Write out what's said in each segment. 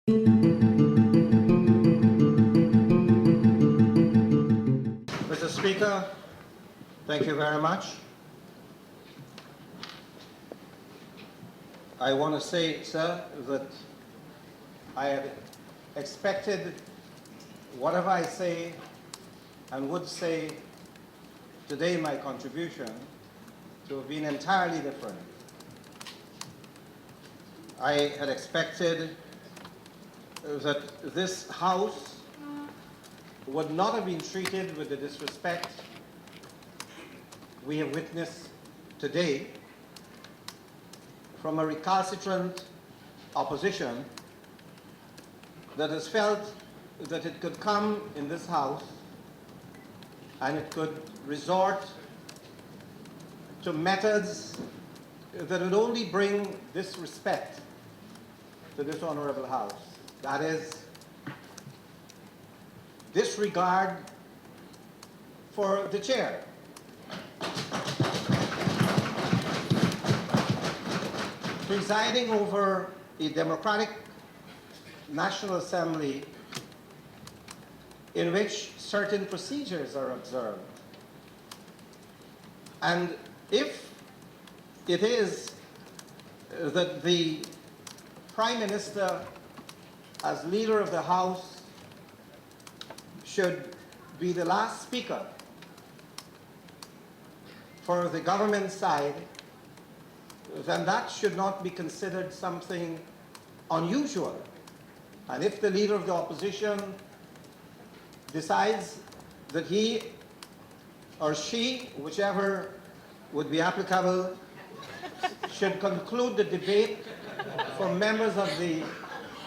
Mr. Speaker, thank you very much. I want to say, sir, that I had expected whatever I say and would say today, my contribution, to have been entirely different. I had expected that this House would not have been treated with the disrespect we have witnessed today from a recalcitrant opposition that has felt that it could come in this House and it could resort to methods that would only bring disrespect to this honorable House. That is, disregard for the chair. Presiding over a democratic National Assembly in which certain procedures are observed. And if it is that the Prime Minister, as leader of the House, should be the last speaker for the government side, then that should not be considered something unusual. And if the leader of the opposition decides that he or she, whichever would be applicable, should conclude the debate for members of the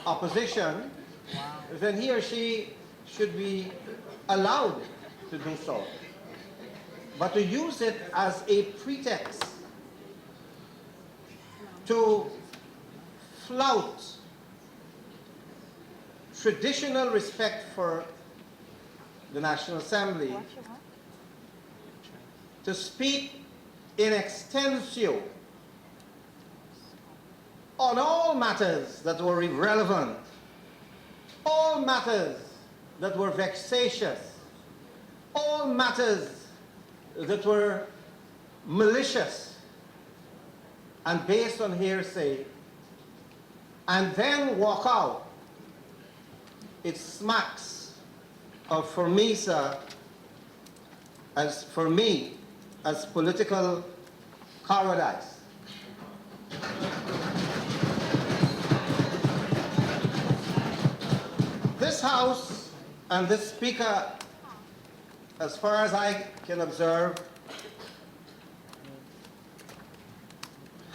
opposition, then he or she should be allowed to do so. But to use it as a pretext to flout traditional respect for the National Assembly, to speak in extensio on all matters that were irrelevant, all matters that were vexatious, all matters that were malicious and based on hearsay, and then walk out. It smacks of, for me, sir, as political cowardice. This House and this Speaker, as far as I can observe,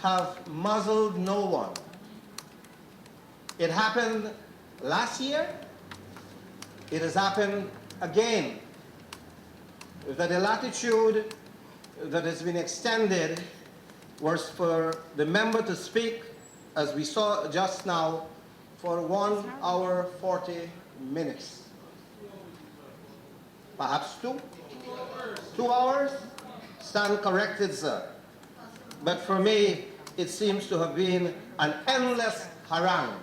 have muzzled no one. It happened last year. It has happened again. That the latitude that has been extended was for the member to speak, as we saw just now, for 1 hour 40 minutes. Perhaps 2? 2 hours? Stand corrected, sir. But for me, it seems to have been an endless harangue.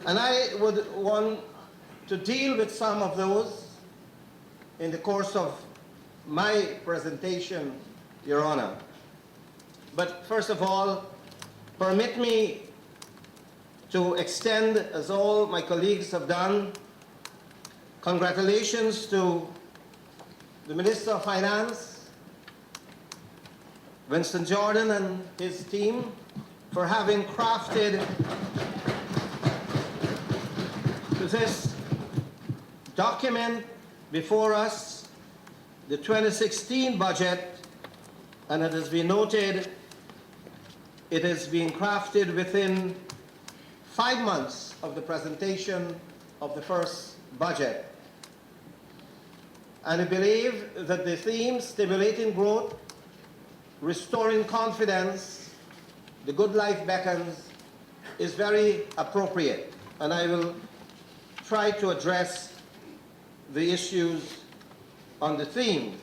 And I would want to deal with some of those in the course of my presentation, Your Honor. But first of all, permit me to extend, as all my colleagues have done, congratulations to the Minister of Finance, Winston Jordan, and his team for having crafted this document before us, the 2016 budget, and it has been noted, it has been crafted within 5 months of the presentation of the first budget. And I believe that the theme, stimulating growth, restoring confidence, the good life beckons, is very appropriate. And I will try to address the issues on the theme.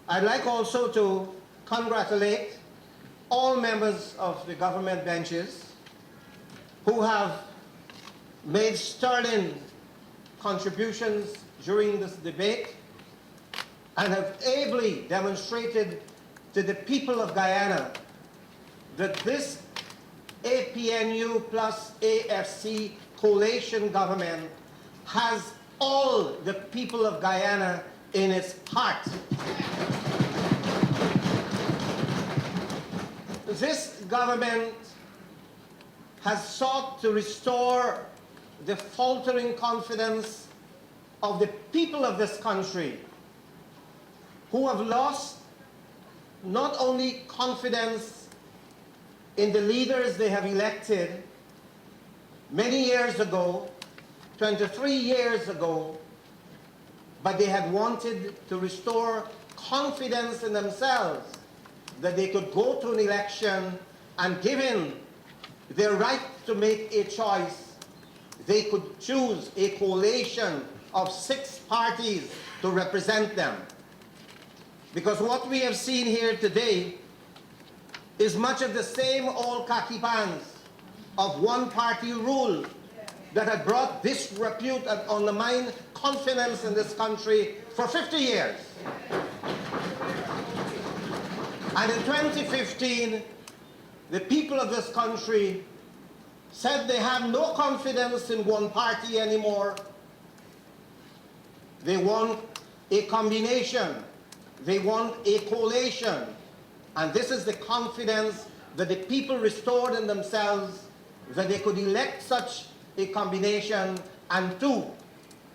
I'd like also to congratulate all members of the government benches who have made sterling contributions during this debate and have ably demonstrated to the people of Guyana that this APNU plus AFC coalition government has all the people of Guyana in its heart. This government has sought to restore the faltering confidence of the people of this country, who have lost not only confidence in the leaders they have elected many years ago, 23 years ago, but they had wanted to restore confidence in themselves that they could go to an election and, given their right to make a choice, they could choose a coalition of 6 parties to represent them. Because what we have seen here today is much of the same old khaki pants of one-party rule that had brought disrepute and undermined confidence in this country for 50 years. And in 2015, the people of this country said they have no confidence in one party anymore. They want a combination. They want a coalition. And this is the confidence that the people restored in themselves, that they could elect such a combination, and 2,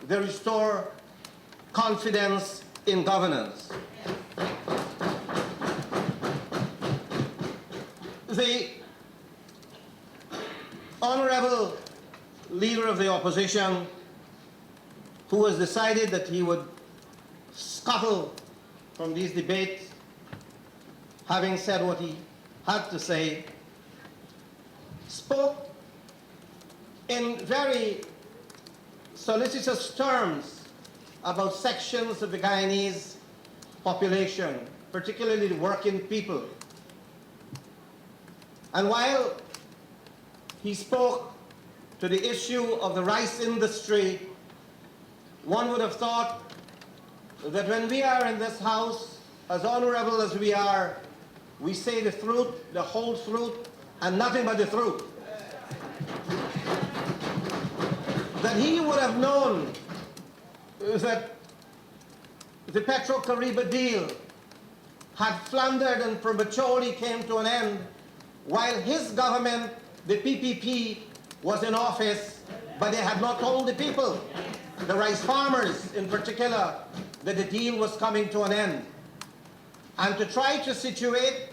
they restore confidence in governance. The honorable leader of the opposition, who has decided that he would scuttle from these debates, having said what he had to say, spoke in very solicitous terms about sections of the Guyanese population, particularly the working people. And while he spoke to the issue of the rice industry, one would have thought that when we are in this house, as honorable as we are, we say the truth, the whole truth, and nothing but the truth. That he would have known that the Petro-Caribe deal had floundered and prematurely came to an end while his government, the PPP, was in office, but they had not told the people, the rice farmers in particular, that the deal was coming to an end. And to try to situate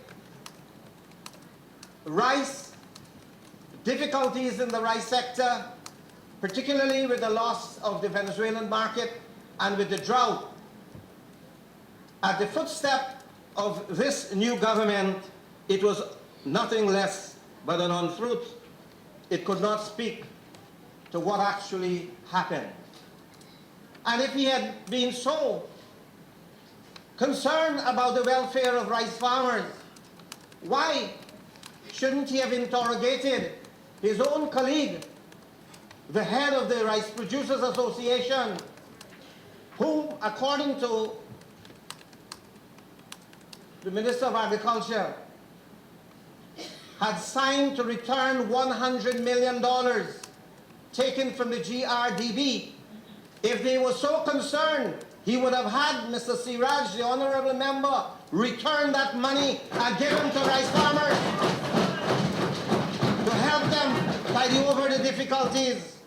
rice, difficulties in the rice sector, particularly with the loss of the Venezuelan market and with the drought, at the footstep of this new government, it was nothing less but an untruth. It could not speak to what actually happened. And if he had been so concerned about the welfare of rice farmers, why shouldn't he have interrogated his own colleague, the head of the Rice Producers Association, who, according to the Minister of Agriculture, had signed to return $100 million taken from the GRDB. If they were so concerned, he would have had Mr. Siraj, the honorable member, return that money and give them to rice farmers to help them tidy over the difficulties.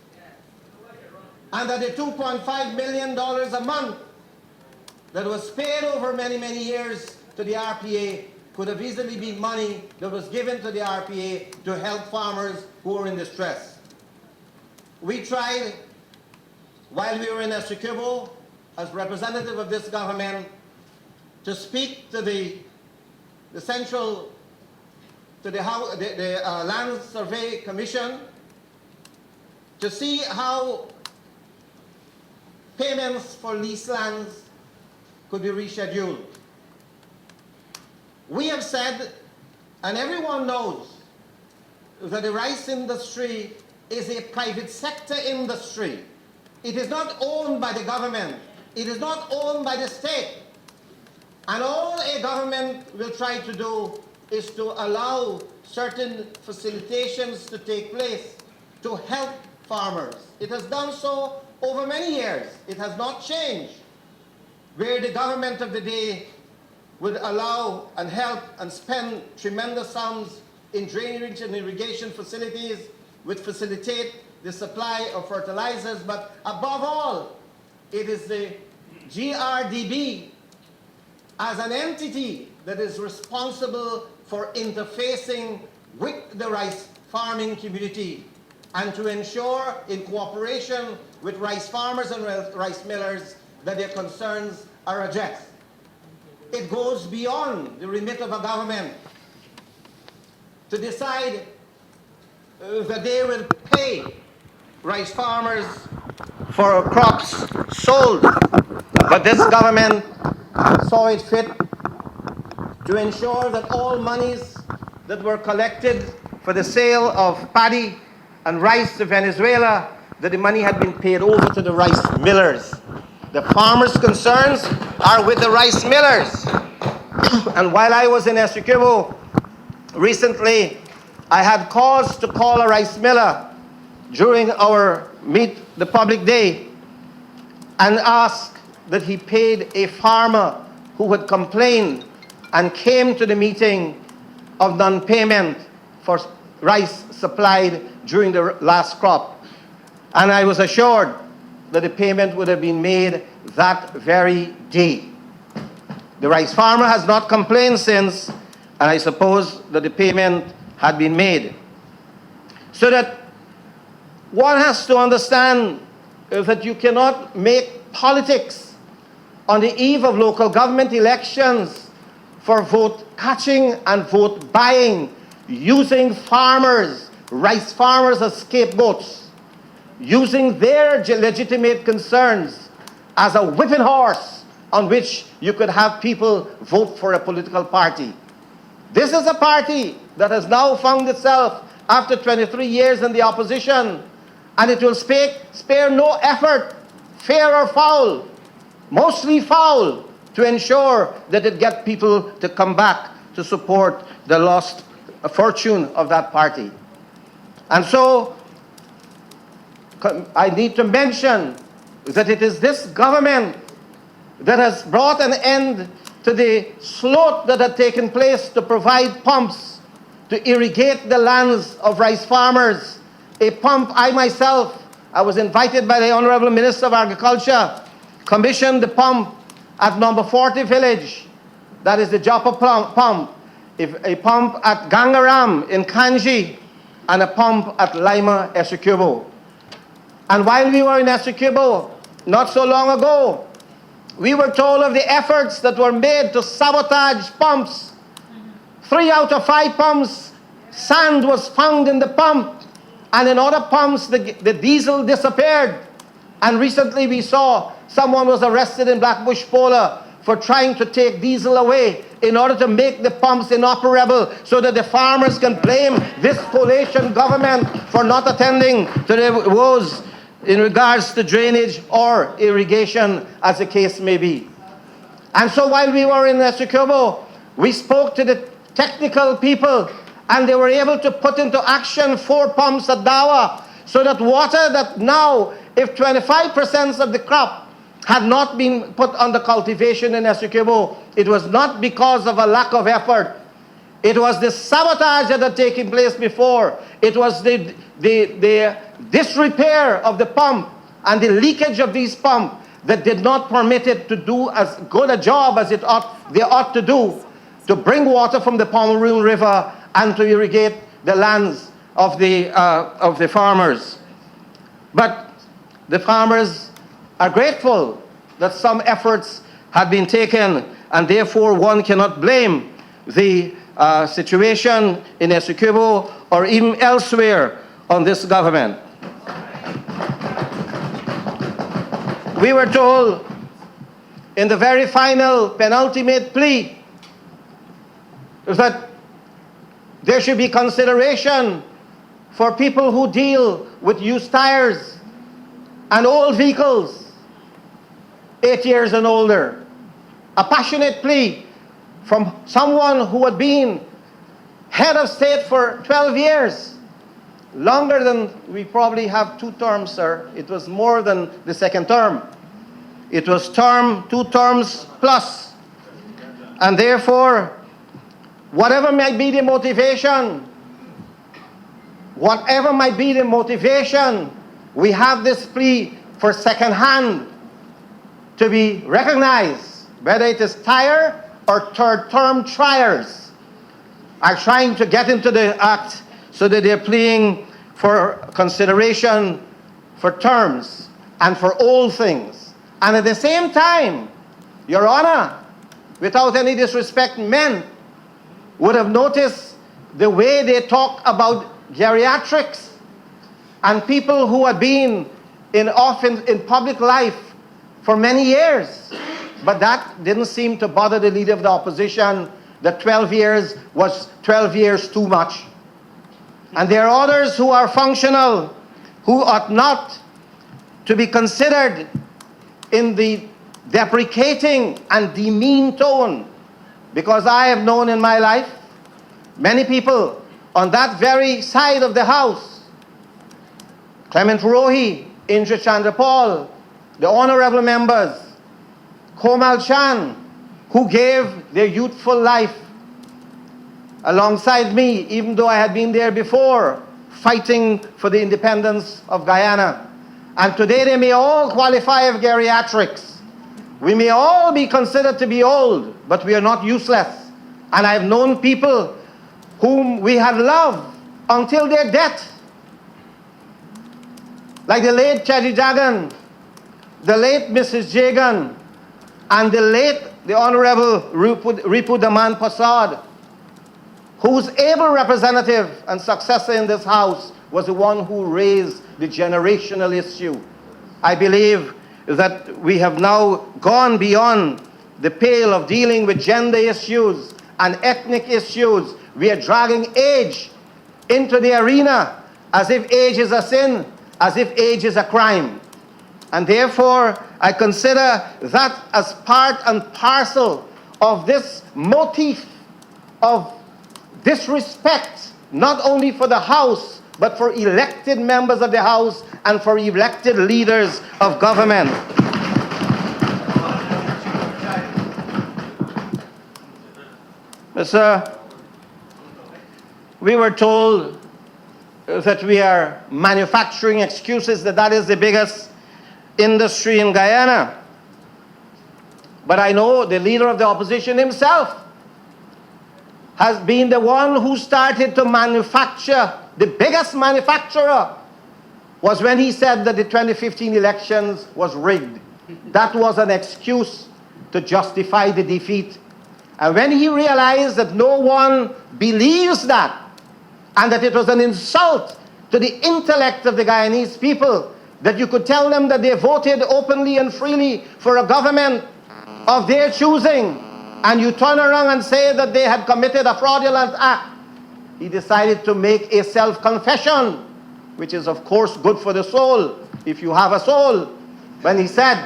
And that the $2.5 million a month that was paid over many, many years to the RPA could have easily been money that was given to the RPA to help farmers who were in distress. We tried, while we were in Essequibo, as representative of this government, to speak to the central, to the Land Survey Commission, to see how payments for lease lands could be rescheduled. We have said, and everyone knows, that the rice industry is a private sector industry. It is not owned by the government. It is not owned by the state. And all a government will try to do is to allow certain facilitations to take place to help farmers. It has done so over many years. It has not changed. Where the government of the day would allow and help and spend tremendous sums in drainage and irrigation facilities, would facilitate the supply of fertilizers, but above all, it is the GRDB as an entity that is responsible for interfacing with the rice farming community and to ensure, in cooperation with rice farmers and rice millers, that their concerns are addressed. It goes beyond the remit of a government to decide that they will pay rice farmers for crops sold. But this government saw it fit to ensure that all monies that were collected for the sale of paddy and rice to Venezuela, that the money had been paid over to the rice millers. The farmers' concerns are with the rice millers. And while I was in Essequibo recently, I had cause to call a rice miller during our Meet the Public Day and ask that he paid a farmer who had complained and came to the meeting of non-payment for rice supplied during the last crop. And I was assured that the payment would have been made that very day. The rice farmer has not complained since, and I suppose that the payment had been made. So that one has to understand that you cannot make politics on the eve of local government elections for vote catching and vote buying, using farmers, rice farmers as scapegoats, using their legitimate concerns as a whipping horse on which you could have people vote for a political party. This is a party that has now found itself after 23 years in the opposition, and it will spare no effort, fair or foul, mostly foul, to ensure that it gets people to come back to support the lost fortune of that party. And so, I need to mention that it is this government that has brought an end to the sloth that had taken place to provide pumps to irrigate the lands of rice farmers. A pump, I was invited by the Honorable Minister of Agriculture, commissioned the pump at number 40 village, that is the Joppa pump, a pump at Gangaram in Kanji, and a pump at Lima, Essequibo. And while we were in Essequibo, not so long ago, we were told of the efforts that were made to sabotage pumps. 3 out of 5 pumps, sand was found in the pump, and in other pumps, the diesel disappeared. And recently we saw someone was arrested in Blackbush Pola for trying to take diesel away in order to make the pumps inoperable so that the farmers can blame this coalition government for not attending to the woes in regards to drainage or irrigation, as the case may be. And so while we were in Essequibo, we spoke to the technical people, and they were able to put into action 4 pumps at Dawa, so that water that now, if 25% of the crop had not been put under cultivation in Essequibo, it was not because of a lack of effort. It was the sabotage that had taken place before. It was the disrepair of the pump and the leakage of these pumps that did not permit it to do as good a job as they ought to do, to bring water from the Pomeroon River and to irrigate the lands of the farmers. But the farmers are grateful that some efforts had been taken, and therefore one cannot blame the situation in Essequibo or even elsewhere on this government. We were told in the very final penultimate plea that there should be consideration for people who deal with used tires and old vehicles, 8 years and older. A passionate plea from someone who had been head of state for 12 years, longer than we probably have 2 terms, sir. It was more than the second term. It was 2 terms plus. And therefore, whatever might be the motivation, we have this plea for second hand to be recognized, whether it is tire or third term triers are trying to get into the act so that they're pleading for consideration for terms and for all things. And at the same time, Your Honor, without any disrespect, men would have noticed the way they talk about geriatrics and people who had been in public life for many years. But that didn't seem to bother the leader of the opposition, that 12 years was 12 years too much. And there are others who are functional, who ought not to be considered in the deprecating and demean tone, because I have known in my life many people on that very side of the House, Clement Rohi, Indra Chandrapal, the honorable members, Komal Chan, who gave their youthful life alongside me, even though I had been there before, fighting for the independence of Guyana. And today they may all qualify of geriatrics. We may all be considered to be old, but we are not useless. And I've known people whom we had loved until their death, like the late Chaji Jagan, the late Mrs. Jagan, and the Honorable Ripu Daman Prasad, whose able representative and successor in this House was the one who raised the generational issue. I believe that we have now gone beyond the pale of dealing with gender issues and ethnic issues. We are dragging age into the arena as if age is a sin, as if age is a crime. And therefore, I consider that as part and parcel of this motif of disrespect, not only for the House, but for elected members of the House and for elected leaders of government. Sir, we were told that we are manufacturing excuses, that is the biggest industry in Guyana. But I know the leader of the opposition himself has been the one who started to manufacture. The biggest manufacturer was when he said that the 2015 elections was rigged. That was an excuse to justify the defeat. And when he realized that no one believes that, and that it was an insult to the intellect of the Guyanese people, that you could tell them that they voted openly and freely for a government of their choosing, and you turn around and say that they had committed a fraudulent act, he decided to make a self-confession, which is of course good for the soul, if you have a soul, when he said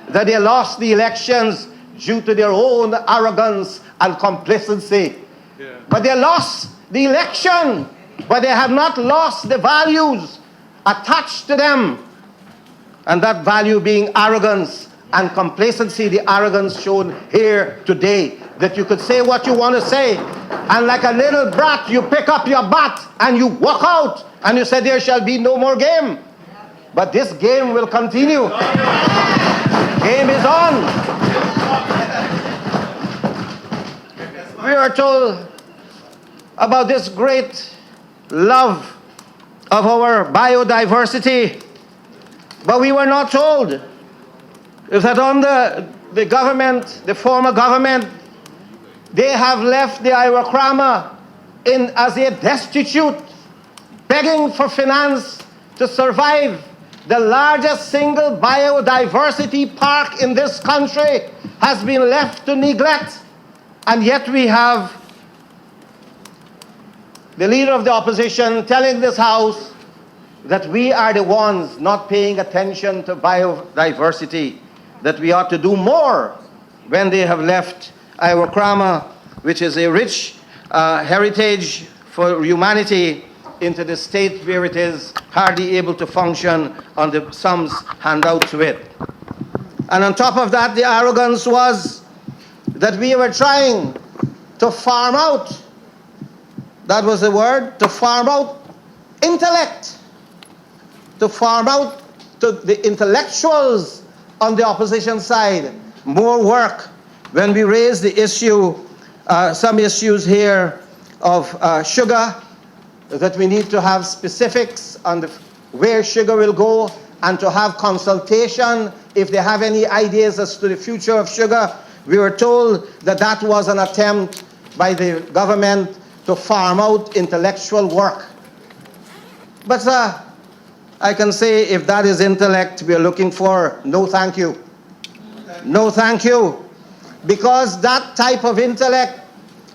that they lost the elections due to their own arrogance and complacency. Yeah. But they lost the election, but they have not lost the values attached to them. And that value being arrogance and complacency, the arrogance shown here today, that you could say what you want to say, and like a little brat, you pick up your bat and you walk out, and you say there shall be no more game. But this game will continue. Game is on. We are told about this great love of our biodiversity, but we were not told that under the government, the former government, they have left the Iraqrama as a destitute, begging for finance to survive. The largest single biodiversity park in this country has been left to neglect. And yet we have the leader of the opposition telling this House that we are the ones not paying attention to biodiversity, that we ought to do more when they have left our Krama, which is a rich heritage for humanity, into the state where it is hardly able to function on the sums handed out to it. And on top of that, the arrogance was that we were trying to farm out, that was the word, to farm out intellect, to farm out to the intellectuals on the opposition side more work when we raised the issue, some issues here of sugar, that we need to have specifics on where sugar will go, and to have consultation if they have any ideas as to the future of sugar. We were told that that was an attempt by the government to farm out intellectual work. But I can say if that is intellect we are looking for, no thank you. No thank you. Because that type of intellect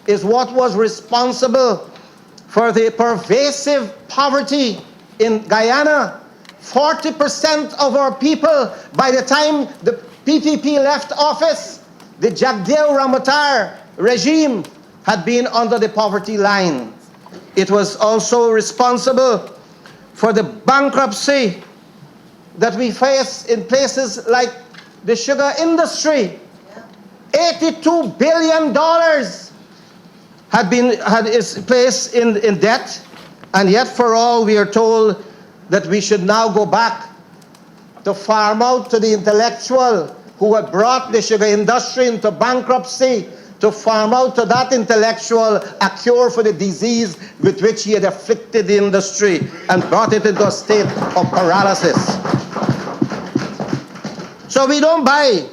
is what was responsible for the pervasive poverty in Guyana. 40% of our people, by the time the PPP left office, the Jagdeo Ramatar regime had been under the poverty line. It was also responsible for the bankruptcy that we face in places like the sugar industry. $82 billion had its place in debt, and yet for all we are told that we should now go back to farm out to the intellectual who had brought the sugar industry into bankruptcy, to farm out to that intellectual a cure for the disease with which he had afflicted the industry and brought it into a state of paralysis. So we don't buy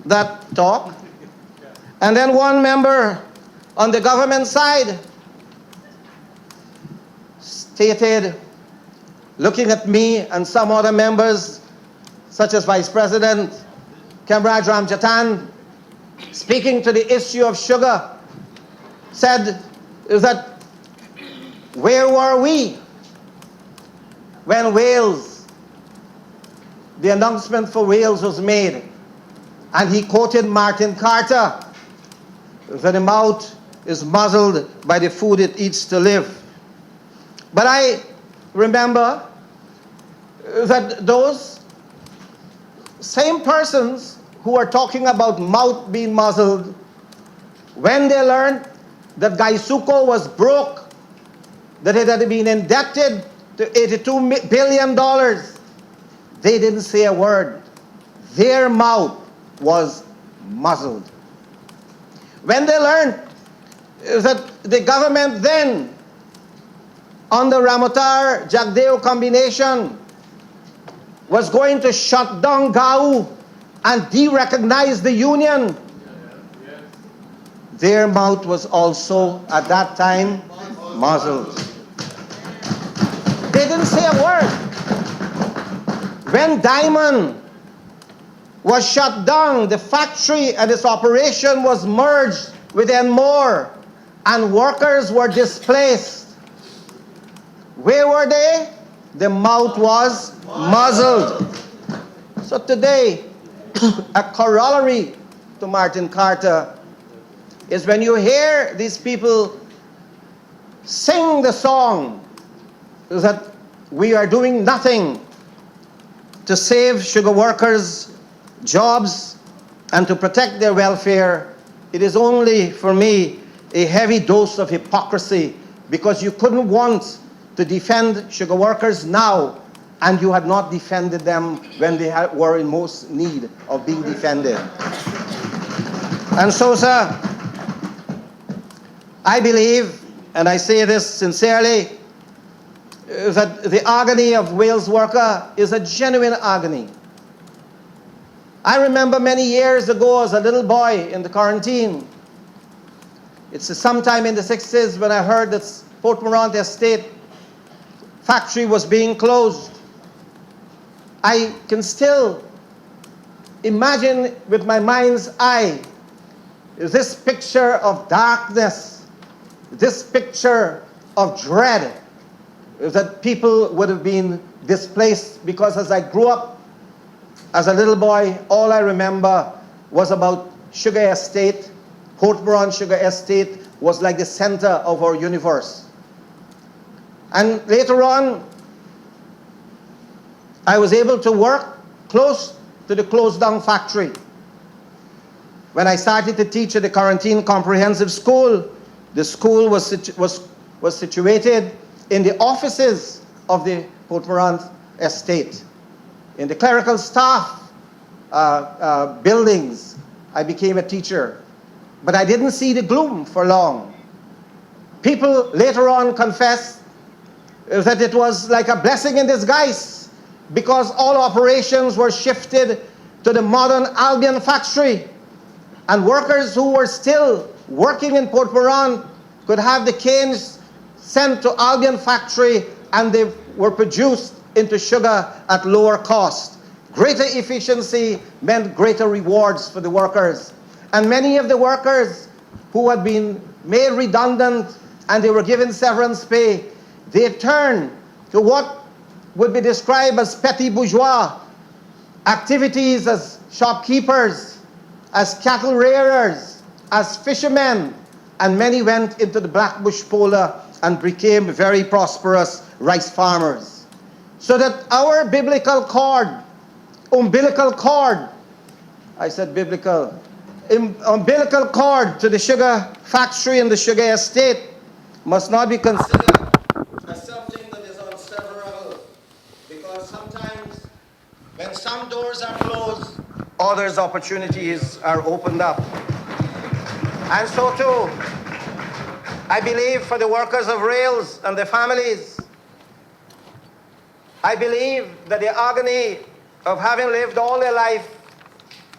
that talk. And then one member on the government side stated, looking at me and some other members, such as Vice President Kemraj Ramjatan, speaking to the issue of sugar, said that where were we when Wales, the announcement for Wales was made? And he quoted Martin Carter, that the mouth is muzzled by the food it eats to live. But I remember that those same persons who are talking about mouth being muzzled, when they learned that Gaisuco was broke, that it had been indebted to $82 billion, they didn't say a word. Their mouth was muzzled. When they learned that the government then, on the Ramatar-Jagdeo combination, was going to shut down GAU and de-recognize the union, their mouth was also, at that time, muzzled. They didn't say a word. When Diamond was shut down, the factory and its operation was merged with Enmore, and workers were displaced. Where were they? The mouth was muzzled. So today, a corollary to Martin Carter is when you hear these people sing the song that we are doing nothing to save sugar workers' jobs and to protect their welfare, it is only, for me, a heavy dose of hypocrisy, because you couldn't want to defend sugar workers now, and you had not defended them when they were in most need of being defended. And so, sir, I believe, and I say this sincerely, that the agony of Wales worker is a genuine agony. I remember many years ago as a little boy in the quarantine, it's sometime in the 60s when I heard that Port Morant Estate factory was being closed. I can still imagine with my mind's eye this picture of darkness, this picture of dread that people would have been displaced, because as I grew up as a little boy, all I remember was about sugar estate. Port Moran Sugar Estate was like the center of our universe. And later on, I was able to work close to the closed down factory. When I started to teach at the Quarantine Comprehensive School, the school was situated in the offices of the Port Moran estate. In the clerical staff buildings, I became a teacher. But I didn't see the gloom for long. People later on confessed that it was like a blessing in disguise, because all operations were shifted to the modern Albion factory, and workers who were still working in Port Moran could have the canes sent to Albion factory, and they were produced into sugar at lower cost. Greater efficiency meant greater rewards for the workers. And many of the workers who had been made redundant and they were given severance pay, they turned to what would be described as petty bourgeois activities, as shopkeepers, as cattle rearers, as fishermen, and many went into the Blackbush Polar and became very prosperous rice farmers. So that our biblical cord, umbilical cord, I said biblical, umbilical cord to the sugar factory and the sugar estate must not be considered as something that is unseverable, because sometimes when some doors are closed, others' opportunities are opened up. And so too, I believe for the workers of rails and their families, I believe that the agony of having lived all their life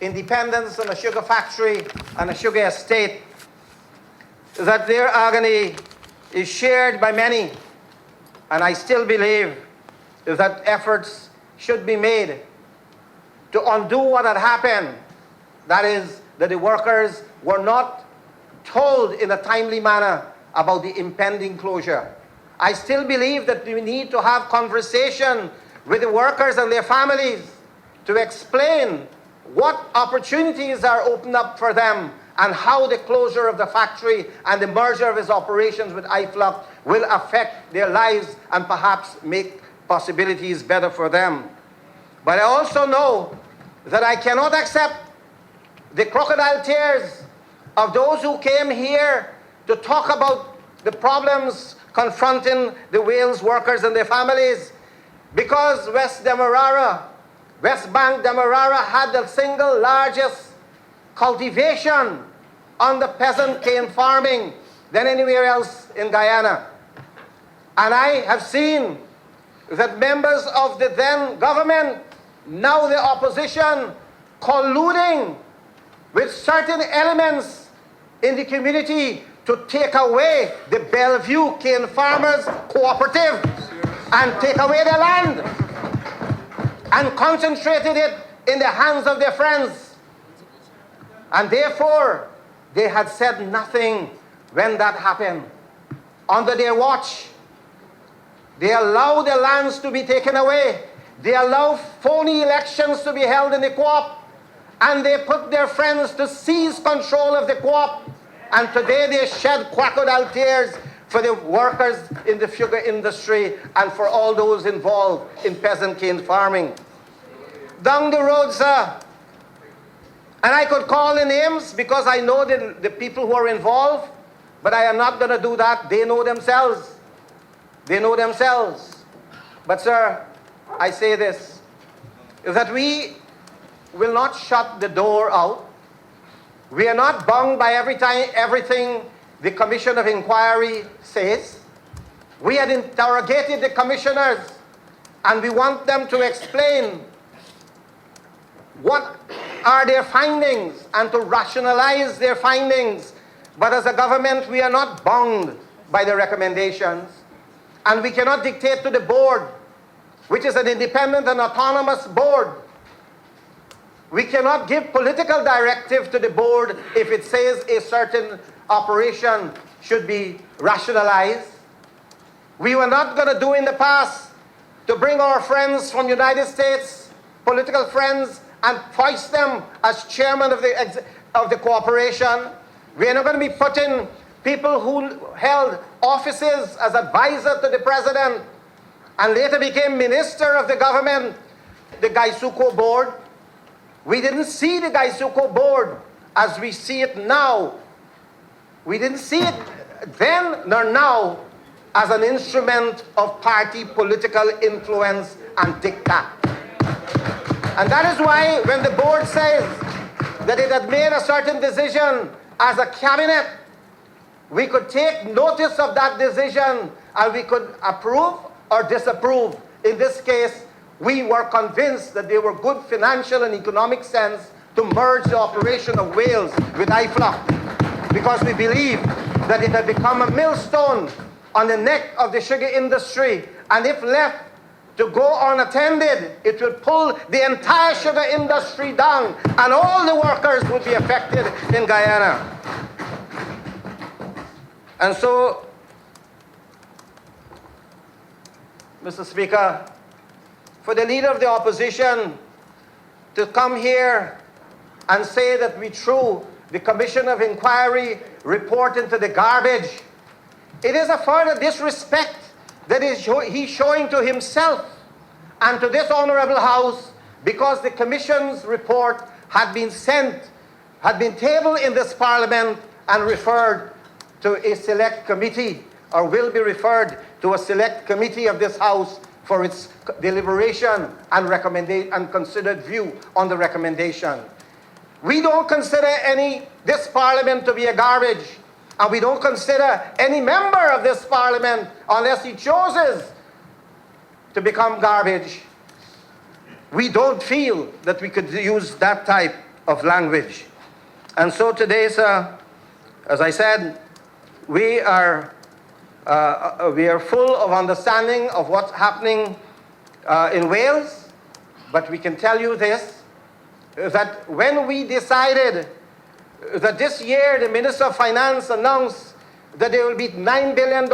in dependence on a sugar factory and a sugar estate, that their agony is shared by many. And I still believe that efforts should be made to undo what had happened. That is, that the workers were not told in a timely manner about the impending closure. I still believe that we need to have conversation with the workers and their families to explain what opportunities are opened up for them and how the closure of the factory and the merger of its operations with IFLOC will affect their lives and perhaps make possibilities better for them. But I also know that I cannot accept the crocodile tears of those who came here to talk about the problems confronting the Wales workers and their families, because West Bank Demerara had the single largest cultivation under peasant cane farming than anywhere else in Guyana. And I have seen that members of the then government, now the opposition, colluding with certain elements in the community to take away the Bellevue Cane Farmers Cooperative and take away their land and concentrated it in the hands of their friends. And therefore, they had said nothing when that happened. Under their watch, they allowed their lands to be taken away. They allowed phony elections to be held in the co-op. And they put their friends to seize control of the co-op. And today they shed crocodile tears for the workers in the sugar industry and for all those involved in peasant cane farming. Down the road, sir, and I could call the names because I know the people who are involved, but I am not going to do that. They know themselves. They know themselves. But sir, I say this, is that we will not shut the door out. We are not bound by everything the Commission of Inquiry says. We had interrogated the commissioners, and we want them to explain what are their findings and to rationalize their findings. But as a government, we are not bound by the recommendations, and we cannot dictate to the board, which is an independent and autonomous board. We cannot give political directive to the board if it says a certain operation should be rationalized. we were not going to do in the past to bring our friends from the United States, political friends, and foist them as chairman of the corporation. We are not going to be putting people who held offices as advisor to the president and later became minister of the government, the Gaisuco board. We didn't see the Gaisuco board as we see it now. We didn't see it then nor now as an instrument of party political influence and diktat. And that is why when the board says that it had made a certain decision as a cabinet, we could take notice of that decision and we could approve or disapprove. In this case, we were convinced that they were good financial and economic sense to merge the operation of Wales with IFLOC, because we believe that it had become a millstone on the neck of the sugar industry, and if left to go unattended, it would pull the entire sugar industry down, and all the workers would be affected in Guyana. And so, Mr. Speaker, for the leader of the opposition to come here and say that we threw the Commission of Inquiry report into the garbage, it is a further disrespect that he's showing to himself and to this honorable House, because the Commission's report had been tabled in this Parliament and referred to a select committee, or will be referred to a select committee of this House for its deliberation and considered view on the recommendation. We don't consider this Parliament to be a garbage, and we don't consider any member of this Parliament, unless he chooses to become garbage. We don't feel that we could use that type of language. And so today, sir, as I said, we are full of understanding of what's happening in Wales, but we can tell you this, that when we decided that this year the Minister of Finance announced that there will be $9 billion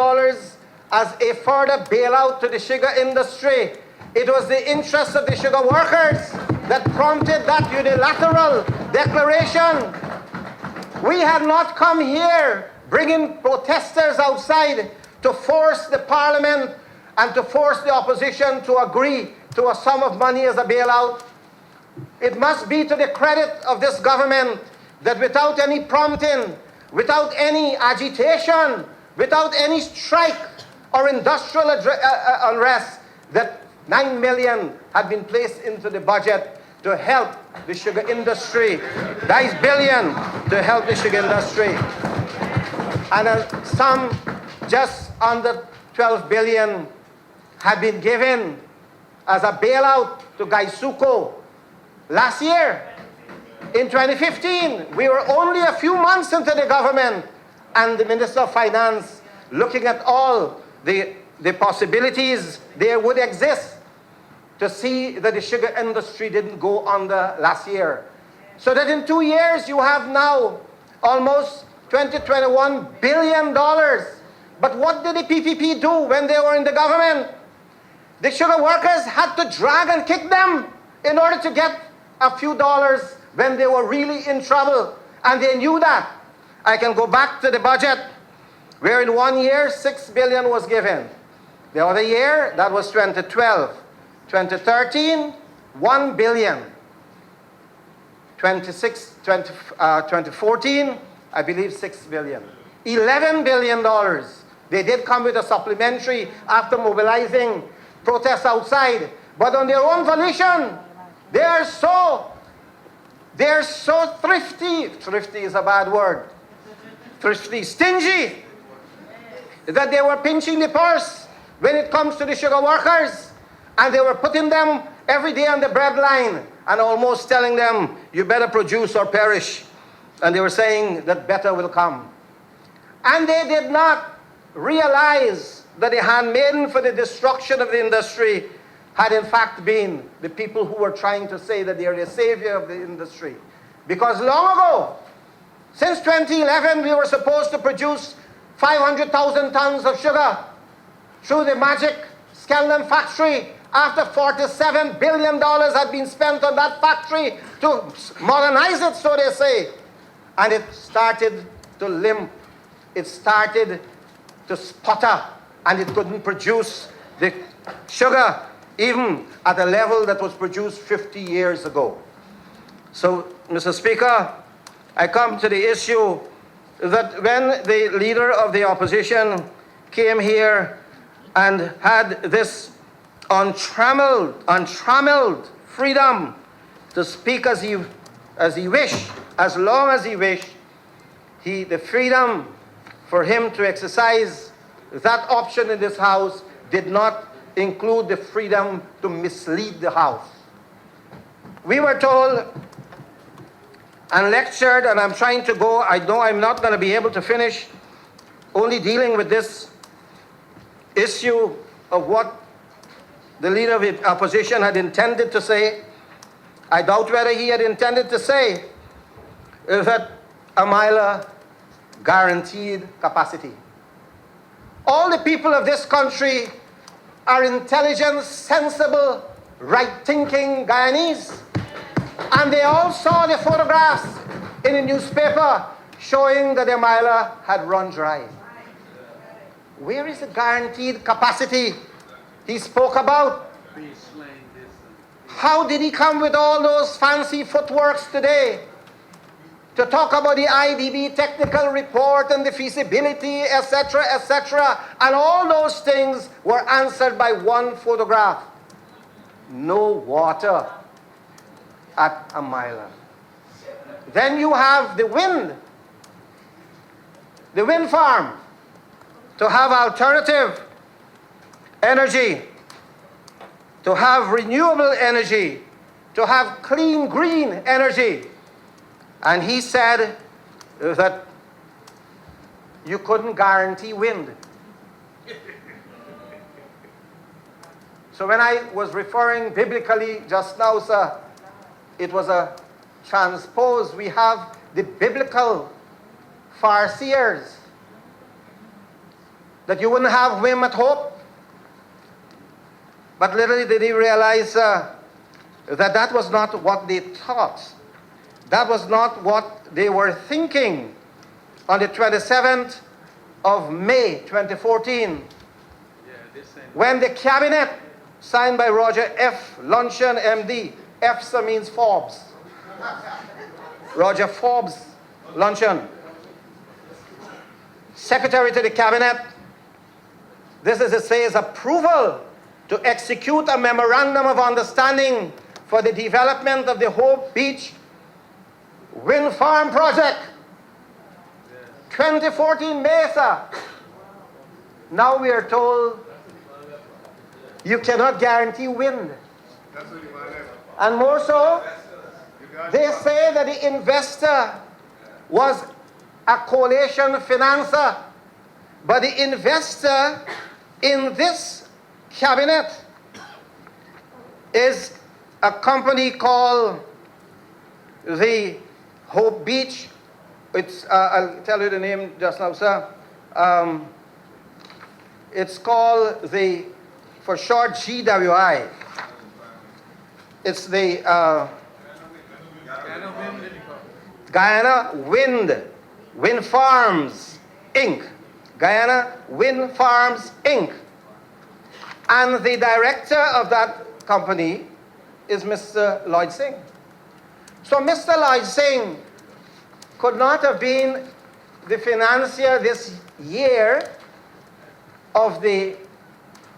as a further bailout to the sugar industry, it was the interest of the sugar workers that prompted that unilateral declaration. We had not come here bringing protesters outside to force the Parliament and to force the opposition to agree to a sum of money as a bailout. It must be to the credit of this government that without any prompting, without any agitation, without any strike or industrial unrest, that 9 million had been placed into the budget to help the sugar industry. 9 billion to help the sugar industry. And some just under 12 billion had been given as a bailout to Gaisuco last year. In 2015, we were only a few months into the government, and the Minister of Finance, looking at all the possibilities there would exist to see that the sugar industry didn't go under last year. So that in 2 years, you have now almost $21 billion. But what did the PPP do when they were in the government? The sugar workers had to drag and kick them in order to get a few dollars when they were really in trouble. And they knew that. I can go back to the budget, where in 1 year, 6 billion was given. The other year, that was 2012. 2013, 1 billion. 2014, I believe 6 billion. $11 billion. They did come with a supplementary after mobilizing protests outside. But on their own volition, they are so thrifty. Thrifty is a bad word. Thrifty, stingy, that they were pinching the purse when it comes to the sugar workers. And they were putting them every day on the bread line and almost telling them, you better produce or perish. And they were saying that better will come. And they did not realize that the handmaiden for the destruction of the industry had in fact been the people who were trying to say that they are the savior of the industry. Because long ago, since 2011, we were supposed to produce 500,000 tons of sugar. through the magic Scanlon factory, after $47 billion had been spent on that factory to modernize it, so they say, and it started to limp, it started to sputter, and it couldn't produce the sugar even at a level that was produced 50 years ago. So, Mr. Speaker, I come to the issue that when the leader of the opposition came here and had this untrammeled freedom to speak as he wished, as long as he wished, the freedom for him to exercise that option in this House did not include the freedom to mislead the House. We were told and lectured, and I'm trying to go, I know I'm not going to be able to finish only dealing with this issue of what the leader of the opposition had intended to say. I doubt whether he had intended to say that Amila guaranteed capacity. All the people of this country are intelligent, sensible, right-thinking Guyanese. And they all saw the photographs in the newspaper showing that Amila had run dry. Where is the guaranteed capacity he spoke about? How did he come with all those fancy footworks today to talk about the IDB technical report and the feasibility, etc., etc., and all those things were answered by one photograph? No water at Amila. Then you have the wind farm, to have alternative energy, to have renewable energy, to have clean, green energy. And he said that you couldn't guarantee wind. So when I was referring biblically just now, sir, it was a transpose. We have the biblical farseers that you wouldn't have whim at hope. But little did he realize that that was not what they thought. That was not what they were thinking on the 27th of May 2014, when the cabinet, signed by Roger F. Luncheon, MD, F means Forbes, Roger Forbes Luncheon, Secretary to the Cabinet, this is, it says, approval to execute a memorandum of understanding for the development of the Hope Beach wind farm project. 2014 Mesa. Now we are told you cannot guarantee wind. And more so, they say that the investor was a coalition financer, but the investor in this cabinet is a company called the Hope Beach. It's, I'll tell you the name just now, sir. It's called the, for short, GWI. It's the Guyana Wind Farms, Inc. Guyana Wind Farms, Inc. And the director of that company is Mr. Lloyd Singh. So Mr. Lloyd Singh could not have been the financier this year of the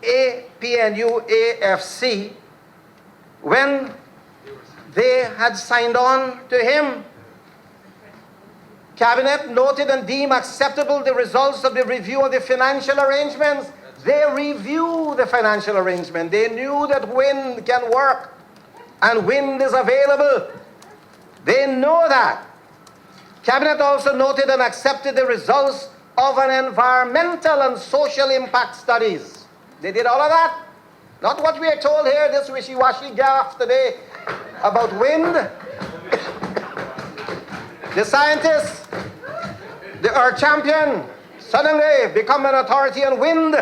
APNU AFC when they had signed on to him. Cabinet noted and deemed acceptable the results of the review of the financial arrangements. They reviewed the financial arrangement. They knew that wind can work and wind is available. They know that. Cabinet also noted and accepted the results of an environmental and social impact studies. They did all of that. Not what we are told here, this wishy-washy gaff today about wind. The scientists, our champion, suddenly become an authority on wind.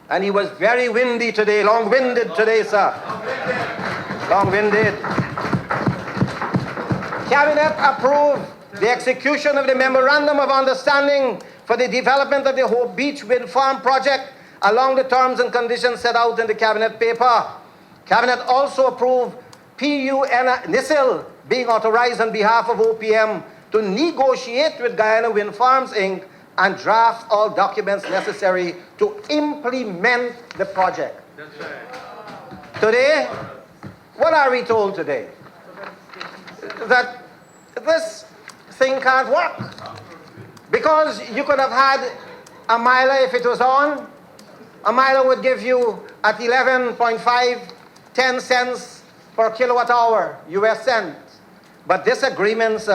And he was very windy today, long-winded today, sir. Long-winded. Cabinet approved the execution of the Memorandum of Understanding for the development of the Hope Beach Wind Farm project along the terms and conditions set out in the Cabinet paper. Cabinet also approved NISIL being authorized on behalf of OPM to negotiate with Guyana Wind Farms, Inc. and draft all documents necessary to implement the project. That's right. Today, what are we told today? That this thing can't work. Because you could have had a miler if it was on. A miler would give you at 11.5, 10 cents per kilowatt hour, US cents. But this agreement,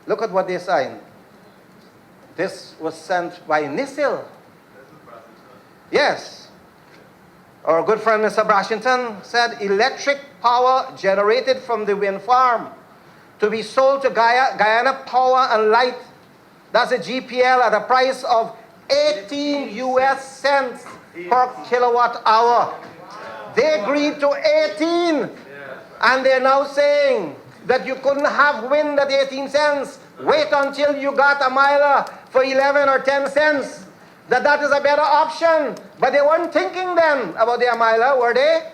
look at what they signed. This was sent by NISIL. Yes. Our good friend Mr. Brashington said electric power generated from the wind farm to be sold to Guyana Power and Light. That's a GPL at a price of 18 US cents per kilowatt hour. They agreed to 18. And they're now saying that you couldn't have wind at 18 cents. Wait until you got a miler for 11 or 10 cents. That is a better option. But they weren't thinking then about the miler, were they?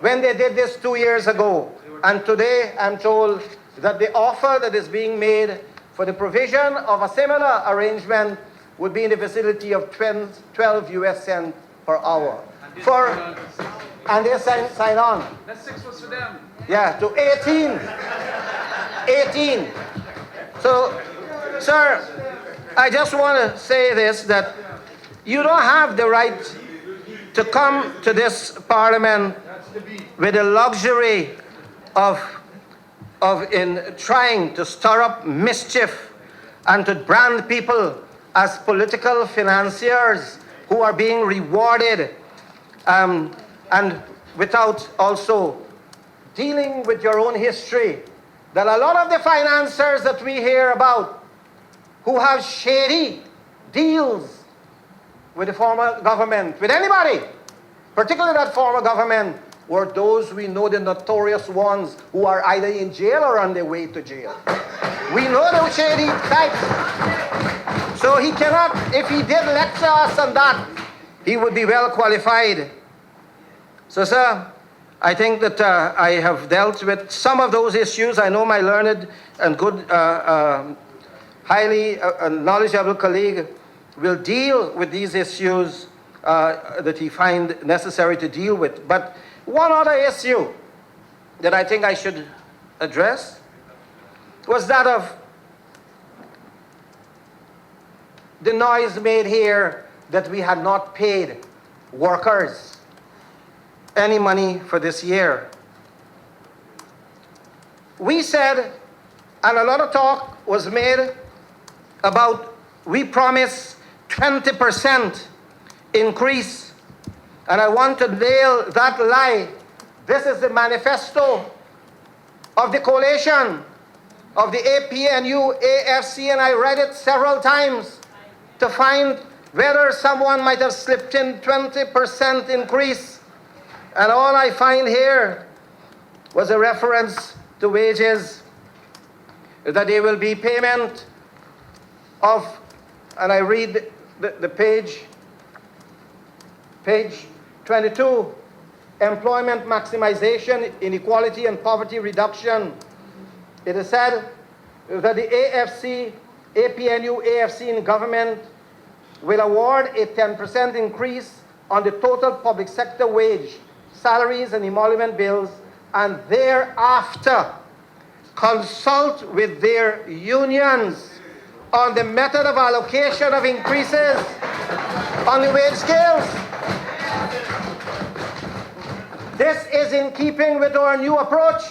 When they did this 2 years ago. And today I'm told that the offer that is being made for the provision of a similar arrangement would be in the vicinity of 12 US cents per hour. And they sign on. That's 6 was for them. Yeah, to 18. 18. So, sir, I just want to say this, that you don't have the right to come to this parliament with the luxury of in trying to stir up mischief and to brand people as political financiers who are being rewarded, and without also dealing with your own history. That a lot of the financiers that we hear about who have shady deals with the former government, with anybody, particularly that former government, were those we know, the notorious ones who are either in jail or on their way to jail. We know those shady types. So he cannot, if he did lecture us on that, he would be well qualified. So, sir, I think that I have dealt with some of those issues. I know my learned and good, highly knowledgeable colleague will deal with these issues that he find necessary to deal with. But one other issue that I think I should address was that of the noise made here that we had not paid workers any money for this year. We said, and a lot of talk was made about, we promised 20% increase. And I want to nail that lie. This is the manifesto of the coalition of the APNU, AFC, and I read it several times to find whether someone might have slipped in 20% increase. And all I find here was a reference to wages, that there will be payment of, and I read the page 22, employment maximization, inequality and poverty reduction. It is said that the AFC, APNU, AFC in government will award a 10% increase on the total public sector wage, salaries and emolument bills, and thereafter consult with their unions on the method of allocation of increases on the wage scales. This is in keeping with our new approach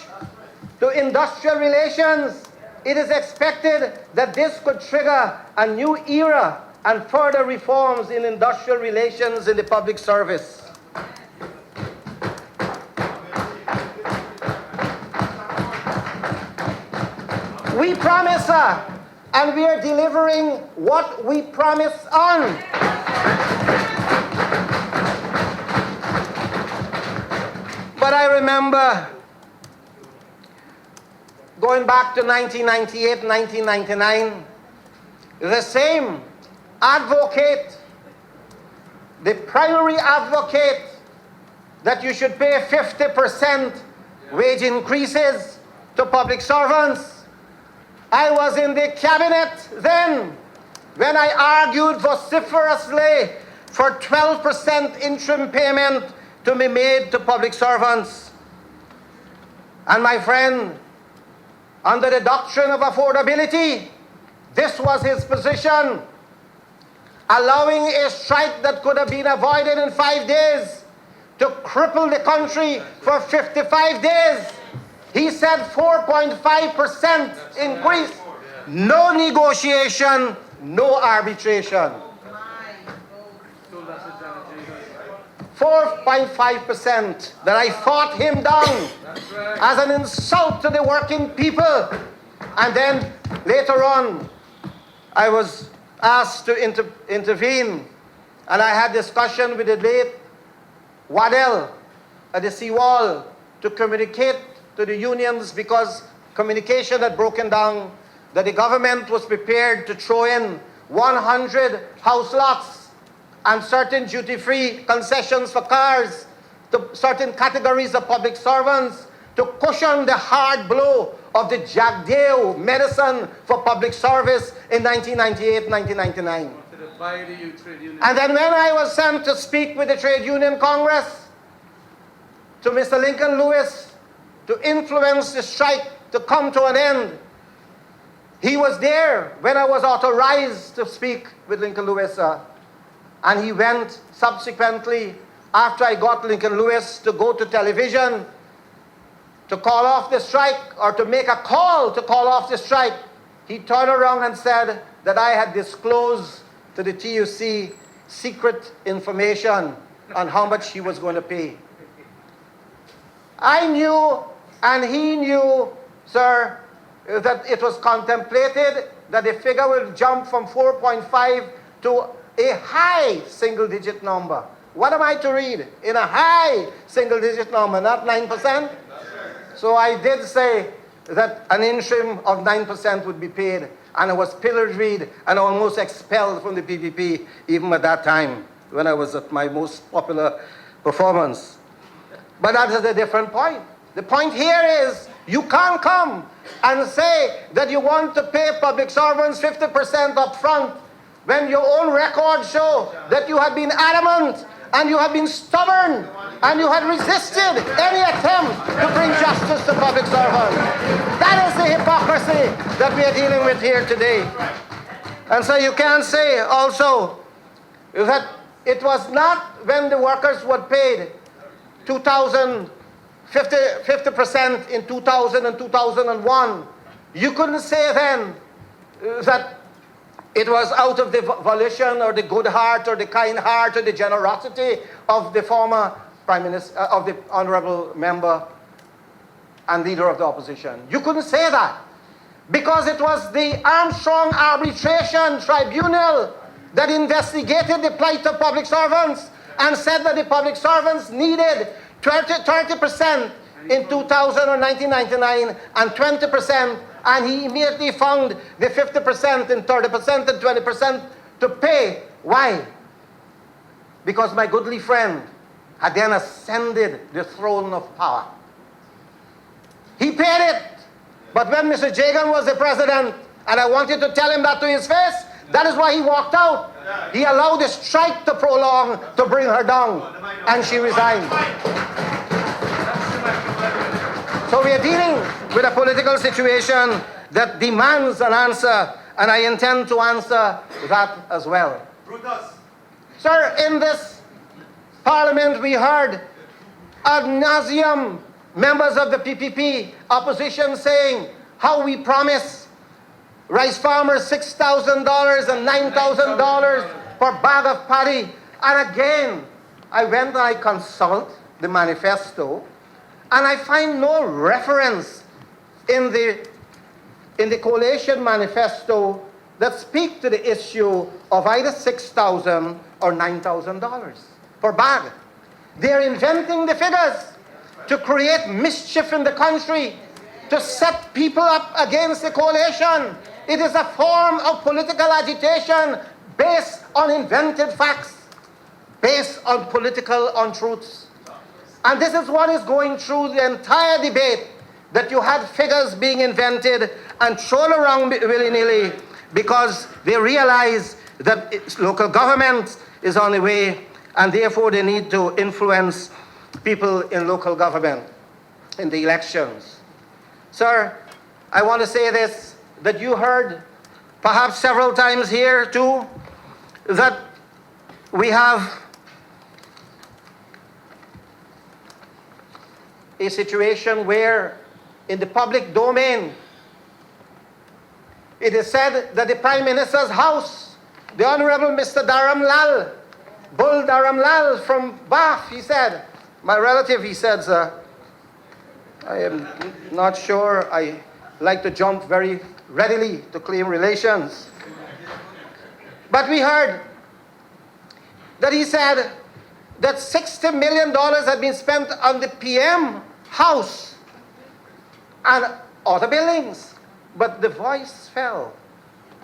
to industrial relations. It is expected that this could trigger a new era and further reforms in industrial relations in the public service. We promise, and we are delivering what we promise on. But I remember going back to 1998, 1999, the same advocate, the primary advocate that you should pay 50% wage increases to public servants. I was in the cabinet then when I argued vociferously for 12% interim payment to be made to public servants. And my friend, under the doctrine of affordability, this was his position, allowing a strike that could have been avoided in 5 days to cripple the country for 55 days. He said 4.5% increase, no negotiation, no arbitration. 4.5% that I fought him down as an insult to the working people. And then later on, I was asked to intervene, and I had discussion with the late Waddell at the seawall to communicate to the unions, because communication had broken down, that the government was prepared to throw in 100 house lots and certain duty-free concessions for cars to certain categories of public servants to cushion the hard blow of the Jagdeo medicine for public service in 1998, 1999. And then when I was sent to speak with the Trade Union Congress, to Mr. Lincoln Lewis, to influence the strike to come to an end, he was there when I was authorized to speak with Lincoln Lewis, and he went subsequently, after I got Lincoln Lewis to go to television to call off the strike, or to make a call to call off the strike. He turned around and said that I had disclosed to the TUC secret information on how much he was going to pay. I knew, and he knew, sir, that it was contemplated that the figure will jump from 4.5 to a high single-digit number. What am I to read? In a high single-digit number, not 9%? So I did say that an interim of 9% would be paid, and I was pilloried and almost expelled from the PPP even at that time, when I was at my most popular performance. But that is a different point. The point here is, you can't come and say that you want to pay public servants 50% up front when your own records show that you have been adamant and you have been stubborn and you had resisted any attempt to bring justice to public servants. That is the hypocrisy that we are dealing with here today. And so you can say also that it was not when the workers were paid 50% in 2000 and 2001. You couldn't say then that it was out of the volition or the good heart or the kind heart or the generosity of the former Prime Minister, of the honorable member and leader of the opposition. You couldn't say that, because it was the Armstrong Arbitration Tribunal that investigated the plight of public servants and said that the public servants needed 30% in 2000 or 1999 and 20%, and he immediately found the 50% and 30% and 20% to pay. Why? Because my goodly friend had then ascended the throne of power. He paid it. But when Mr. Jagan was the president, and I wanted to tell him that to his face, that is why he walked out. He allowed the strike to prolong to bring her down, and she resigned. So we are dealing with a political situation that demands an answer, and I intend to answer that as well. Brutus. Sir, in this Parliament we heard ad nauseum members of the PPP opposition saying how we promise rice farmers $6,000 and $9,000 per bag of paddy. And again, I went and I consult the manifesto, and I find no reference in the coalition manifesto that speak to the issue of either $6,000 or $9,000 per bag. They're inventing the figures. to create mischief in the country, to set people up against the coalition. It is a form of political agitation based on invented facts, based on political untruths. And this is what is going through the entire debate, that you had figures being invented and thrown around willy-nilly because they realize that local government is on the way, and therefore they need to influence people in local government in the elections. Sir, I want to say this, that you heard perhaps several times here too, that we have a situation where in the public domain it is said that the Prime Minister's house, the Honorable Mr. Dharam Lal, Bull Dharam Lal from Bath, he said, my relative, he said, sir, I am not sure I like to jump very readily to claim relations. But we heard that he said that $60 million had been spent on the PM house and other buildings. But the voice fell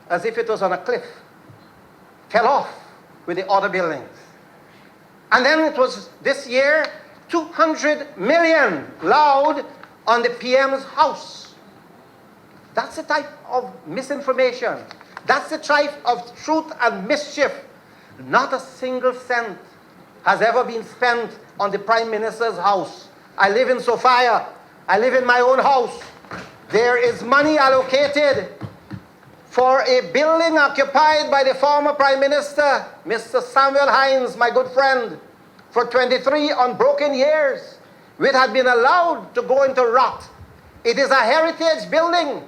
as if it was on a cliff, fell off with the other buildings. And then it was this year, 200 million loud on the PM's house. That's the type of misinformation. That's the type of truth and mischief. Not a single cent has ever been spent on the Prime Minister's house. I live in Sophia. I live in my own house. There is money allocated for a building occupied by the former Prime Minister, Mr. Samuel Hines, my good friend, for 23 unbroken years, which had been allowed to go into rot. It is a heritage building,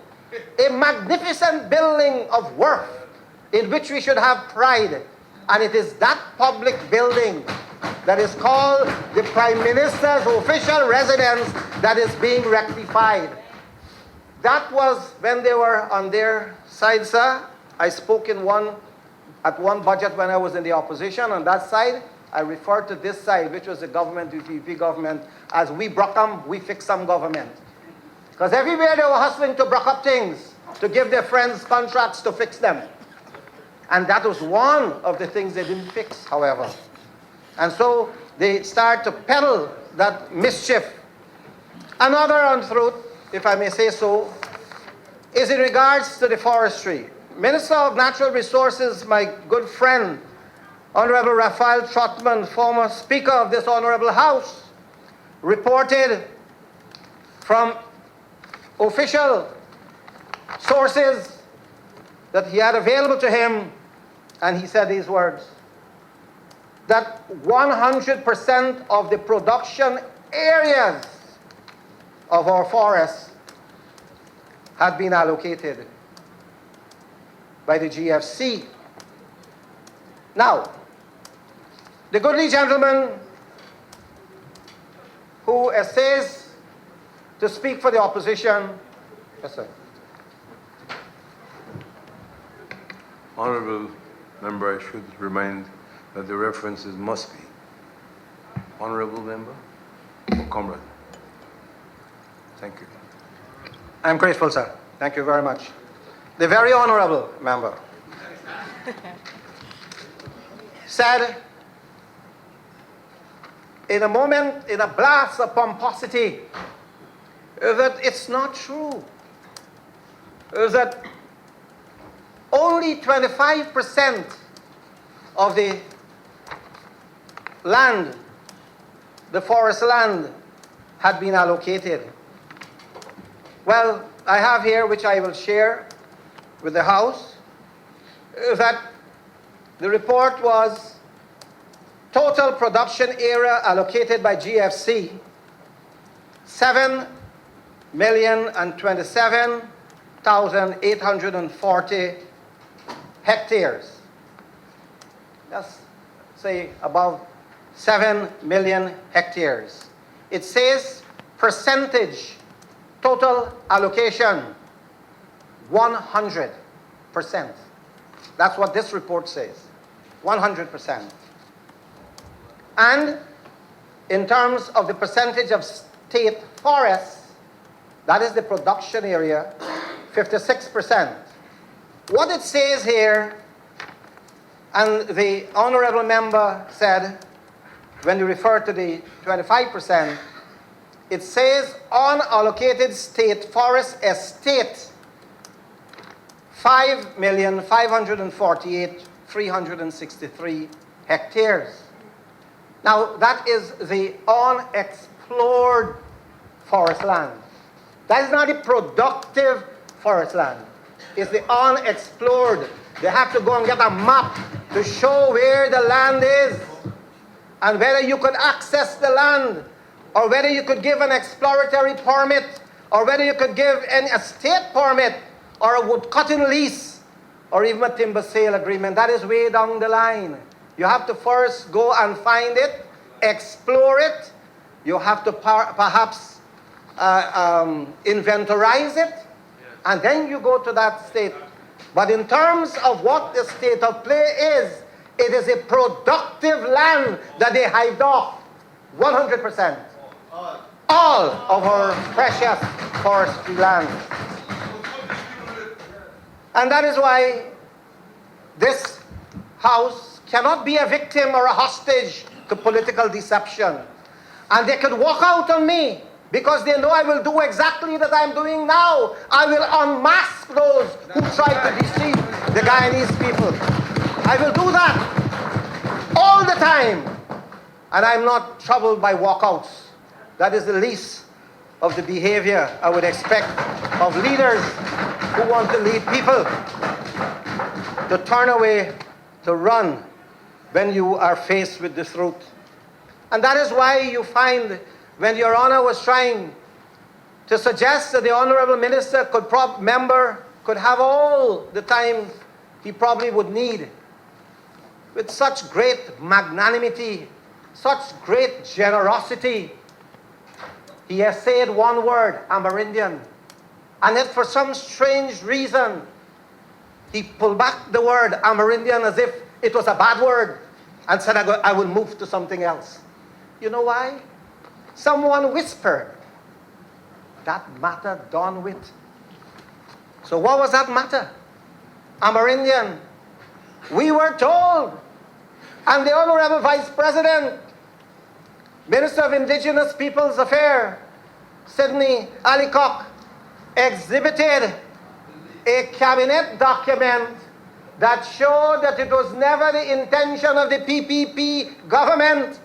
a magnificent building of worth in which we should have pride. And it is that public building that is called the Prime Minister's official residence that is being rectified. That was when they were on their side, sir. I spoke at one budget when I was in the opposition. On that side, I referred to this side, which was the government, the UPP government, as we broke them, we fix some government. Because everywhere they were hustling to broke up things, to give their friends contracts to fix them. And that was one of the things they didn't fix, however. And so they start to peddle that mischief. Another untruth, if I may say so, is in regards to the forestry. Minister of Natural Resources, my good friend, Honorable Raphael Trotman, former Speaker of this Honorable House, reported from official sources that he had available to him, and he said these words, that 100% of the production areas of our forests had been allocated by the GFC. Now, the goodly gentleman who essays to speak for the opposition, yes, sir. Honourable Member, I should remind that the references must be Honourable Member or Comrade. Thank you. I'm grateful, sir. Thank you very much. The very honourable member said, in a moment, in a blast of pomposity, that it's not true, that only 25% of the land, the forest land, had been allocated. Well, I have here, which I will share with the House, that the report was total production area allocated by GFC, 7,027,840 hectares. That's, say, above 7 million hectares. It says percentage, total allocation, 100%. That's what this report says, 100%. And in terms of the percentage of state forests, that is the production area, 56%. What it says here, and the honorable member said, when you refer to the 25%, it says unallocated state forest estate, 5,548,363 hectares. Now, that is the unexplored forest land. That is not the productive forest land. It's the unexplored. They have to go and get a map to show where the land is and whether you could access the land, or whether you could give an exploratory permit, or whether you could give an estate permit, or a wood-cutting lease, or even a timber sale agreement. That is way down the line. You have to first go and find it, explore it. You have to perhaps inventorize it, and then you go to that state. But in terms of what the state of play is, it is a productive land that they hived off, 100%. All of our precious forestry land. And that is why this House cannot be a victim or a hostage to political deception. And they could walk out on me because they know I will do exactly that I'm doing now. I will unmask those who try to deceive the Guyanese people. I will do that all the time. And I'm not troubled by walkouts. That is the least of the behavior I would expect of leaders who want to lead people, to turn away, to run when you are faced with the truth. And that is why you find when Your Honor was trying to suggest that the Honorable Minister could have all the time he probably would need, with such great magnanimity, such great generosity, he has said one word, Amerindian. And yet for some strange reason, he pulled back the word Amerindian as if it was a bad word and said, I will move to something else. You know why? Someone whispered, that matter done with. So what was that matter? Amerindian. We were told, and the Honorable Vice President, Minister of Indigenous Peoples Affairs, Sidney Alicock, exhibited a cabinet document that showed that it was never the intention of the PPP government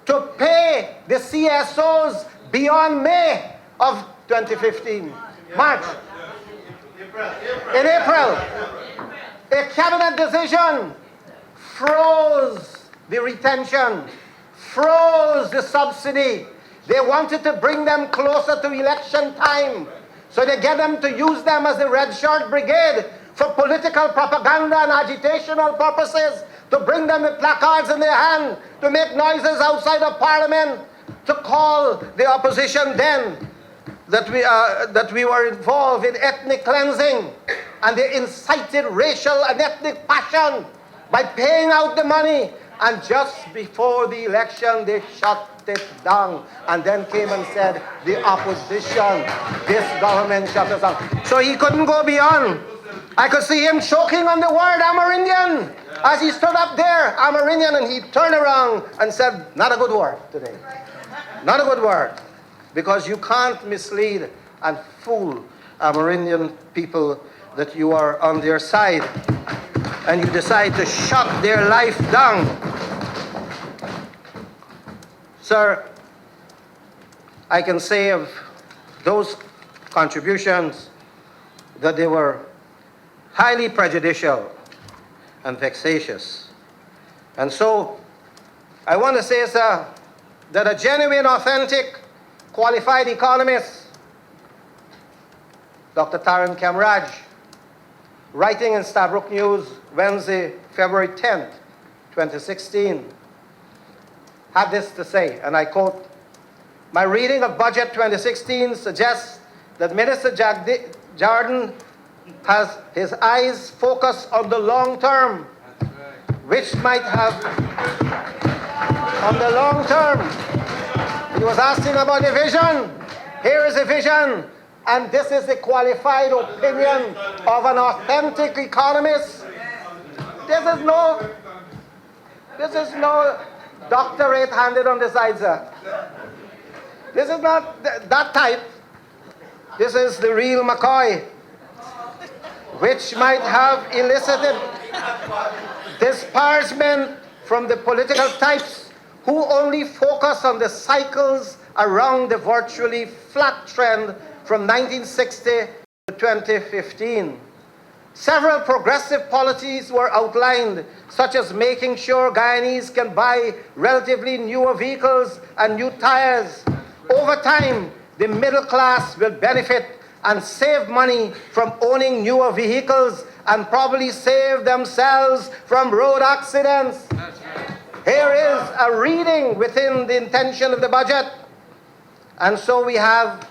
to pay the CSOs beyond May of 2015. March. In April, a cabinet decision froze the retention, froze the subsidy. They wanted to bring them closer to election time, so they get them to use them as the red shirt brigade for political propaganda and agitational purposes, to bring them with placards in their hand, to make noises outside of Parliament, to call the opposition then that we were involved in ethnic cleansing, and they incited racial and ethnic passion by paying out the money, and just before the election they shut it down and then came and said, the opposition, this government shut us down. So he couldn't go beyond. I could see him choking on the word Amerindian as he stood up there, Amerindian, and he turned around and said, not a good word today. Not a good word. Because you can't mislead and fool Amerindian people that you are on their side, and you decide to shut their life down. Sir, I can say of those contributions that they were highly prejudicial and vexatious. And so, I want to say, sir, that a genuine, authentic, qualified economist, Dr. Taran Kamraj, writing in Stabrook News, Wednesday, February 10th, 2016, had this to say, and I quote, my reading of Budget 2016 suggests that Minister Jardine has his eyes focused on the long term, which might have, on the long term, He was asking about the vision. Here is a vision, and this is the qualified opinion of an authentic economist. This is no doctorate handed on the side, sir. This is not that type. This is the real McCoy, which might have elicited disparagement from the political types who only focus on the cycles around the virtually flat trend from 1960 to 2015. Several progressive policies were outlined, such as making sure Guyanese can buy relatively newer vehicles and new tires. Over time, the middle class will benefit and save money from owning newer vehicles and probably save themselves from road accidents. Here is a reading within the intention of the budget. And so we have,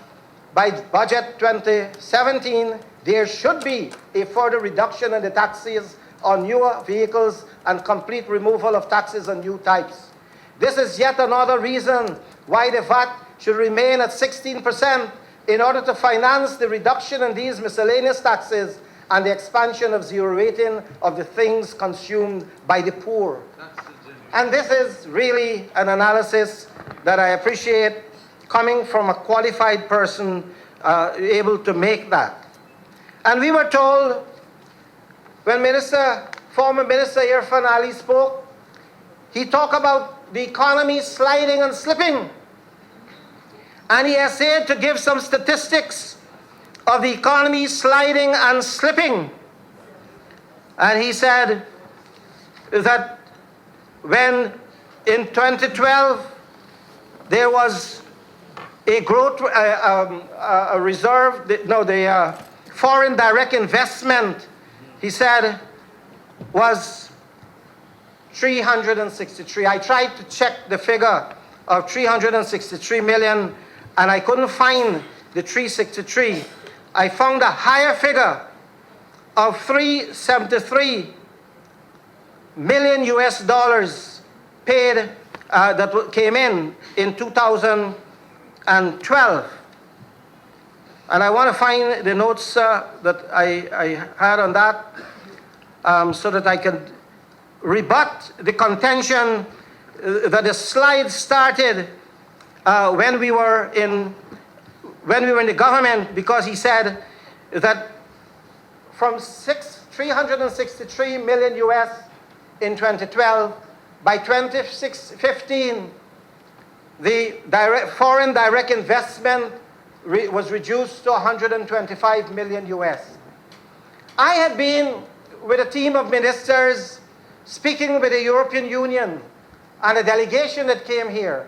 by budget 2017, there should be a further reduction in the taxes on newer vehicles and complete removal of taxes on new types. This is yet another reason why the VAT should remain at 16% in order to finance the reduction in these miscellaneous taxes and the expansion of zero rating of the things consumed by the poor. And this is really an analysis that I appreciate coming from a qualified person able to make that. And we were told, when former Minister Irfan Ali spoke, he talked about the economy sliding and slipping. And he essayed to give some statistics of the economy sliding and slipping. And he said that when in 2012 there was a growth, a reserve, the foreign direct investment, he said, was 363. I tried to check the figure of 363 million, and I couldn't find the 363. I found a higher figure of 373 million US dollars paid that came in 2012. And I want to find the notes that I had on that so that I can rebut the contention that the slide started when we were in the government, because he said that from 363 million US in 2012, by 2015, the foreign direct investment was reduced to 125 million US. I had been with a team of ministers speaking with the European Union and a delegation that came here.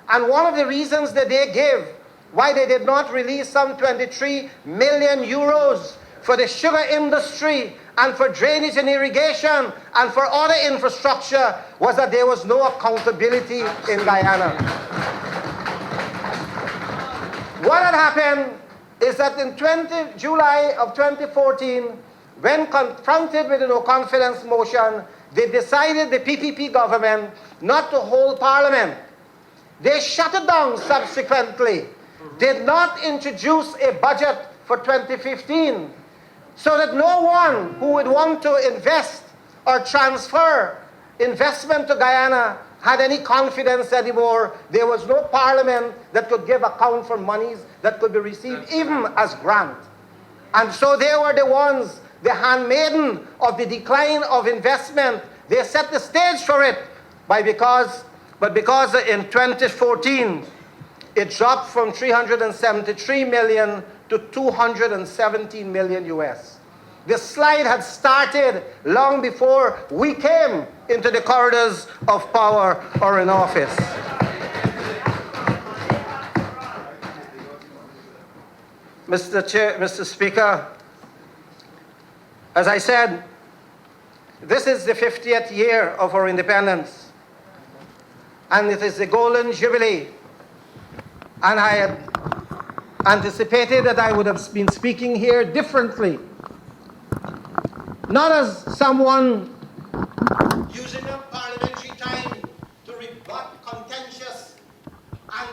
And one of the reasons that they gave why they did not release some 23 million euros for the sugar industry and for drainage and irrigation and for other infrastructure was that there was no accountability in Guyana. What had happened is that in July of 2014, when confronted with a no confidence motion, they decided, the PPP government, not to hold parliament. They shut it down subsequently, did not introduce a budget for 2015, so that no one who would want to invest or transfer investment to Guyana had any confidence anymore. There was no parliament that could give account for monies that could be received even as grant. And so they were the ones, the handmaiden of the decline of investment. They set the stage for it because in 2014, it dropped from 373 million to 217 million US. The slide had started long before we came into the corridors of power or in office. Mr. Speaker, as I said, this is the 50th year of our independence, and it is the Golden Jubilee. And I had anticipated that I would have been speaking here differently. Not as someone using up parliamentary time to rebut contentious and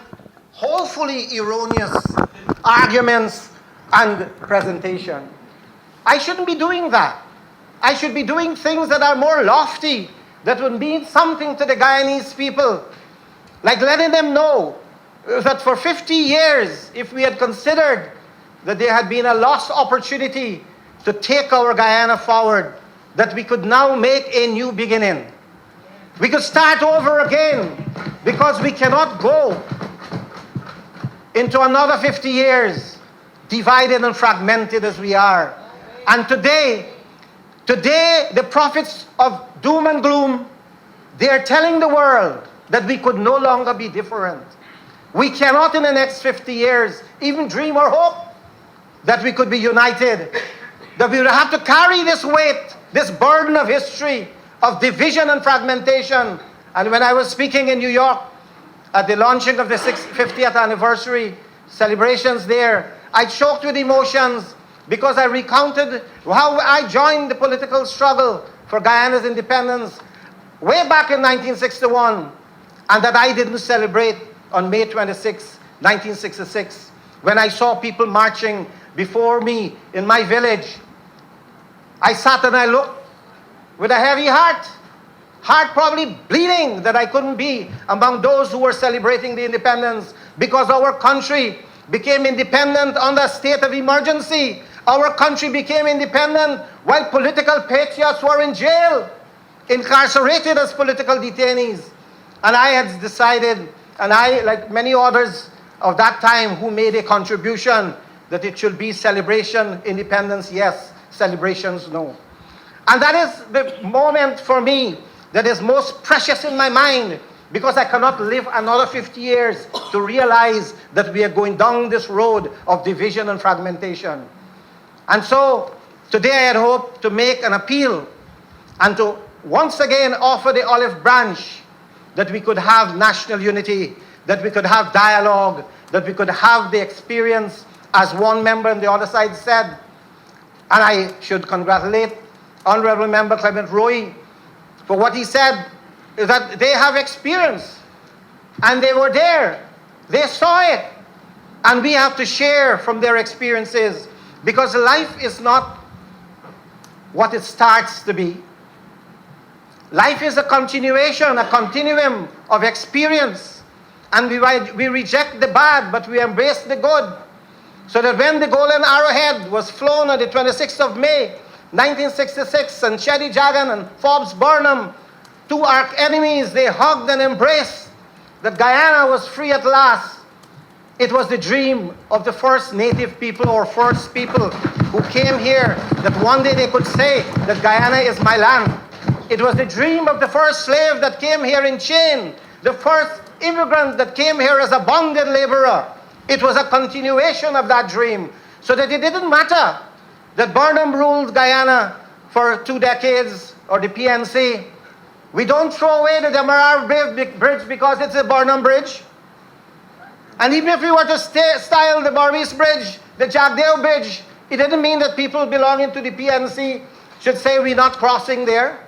hopefully erroneous arguments and presentation. I shouldn't be doing that. I should be doing things that are more lofty, that would mean something to the Guyanese people, like letting them know that for 50 years, if we had considered that there had been a lost opportunity to take our Guyana forward, that we could now make a new beginning. We could start over again, because we cannot go into another 50 years divided and fragmented as we are. And today, the prophets of doom and gloom, they are telling the world that we could no longer be different. We cannot in the next 50 years even dream or hope that we could be united, that we would have to carry this weight, this burden of history, of division and fragmentation. And when I was speaking in New York at the launching of the 50th anniversary celebrations there, I choked with emotions because I recounted how I joined the political struggle for Guyana's independence way back in 1961, and that I didn't celebrate on May 26, 1966, when I saw people marching before me in my village. I sat and I looked with a heavy heart probably bleeding that I couldn't be among those who were celebrating the independence, because our country became independent under a state of emergency. Our country became independent while political patriots were in jail, incarcerated as political detainees. And I had decided, and I, like many others of that time who made a contribution, that it should be celebration, independence, yes, celebrations, no. And that is the moment for me that is most precious in my mind, because I cannot live another 50 years to realize that we are going down this road of division and fragmentation. And so today I had hoped to make an appeal and to once again offer the olive branch, that we could have national unity, that we could have dialogue, that we could have the experience, as one member on the other side said. And I should congratulate Honorable Member Clement Roy for what he said, is that they have experience, and they were there, they saw it, and we have to share from their experiences, because life is not what it starts to be. Life is a continuation, a continuum of experience, and we reject the bad, but we embrace the good. So that when the golden arrowhead was flown on the 26th of May, 1966, and Cheddi Jagan and Forbes Burnham, two arch enemies, they hugged and embraced, that Guyana was free at last. It was the dream of the first native people, or first people who came here, that one day they could say that Guyana is my land. It was the dream of the first slave that came here in chain, the first immigrant that came here as a bonded laborer. It was a continuation of that dream, so that it didn't matter that Burnham ruled Guyana for 2 decades, or the PNC. We don't throw away the Demerara Bridge because it's a Burnham Bridge. And even if we were to style the Burmese Bridge, the Jagdeo Bridge, it didn't mean that people belonging to the PNC should say we're not crossing there.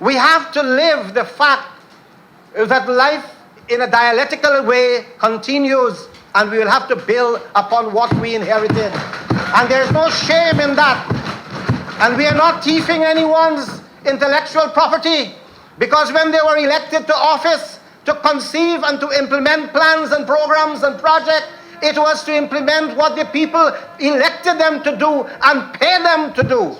We have to live the fact that life in a dialectical way continues, and we will have to build upon what we inherited. And there's no shame in that. And we are not thieving anyone's intellectual property, because when they were elected to office to conceive and to implement plans and programs and projects, it was to implement what the people elected them to do and pay them to do.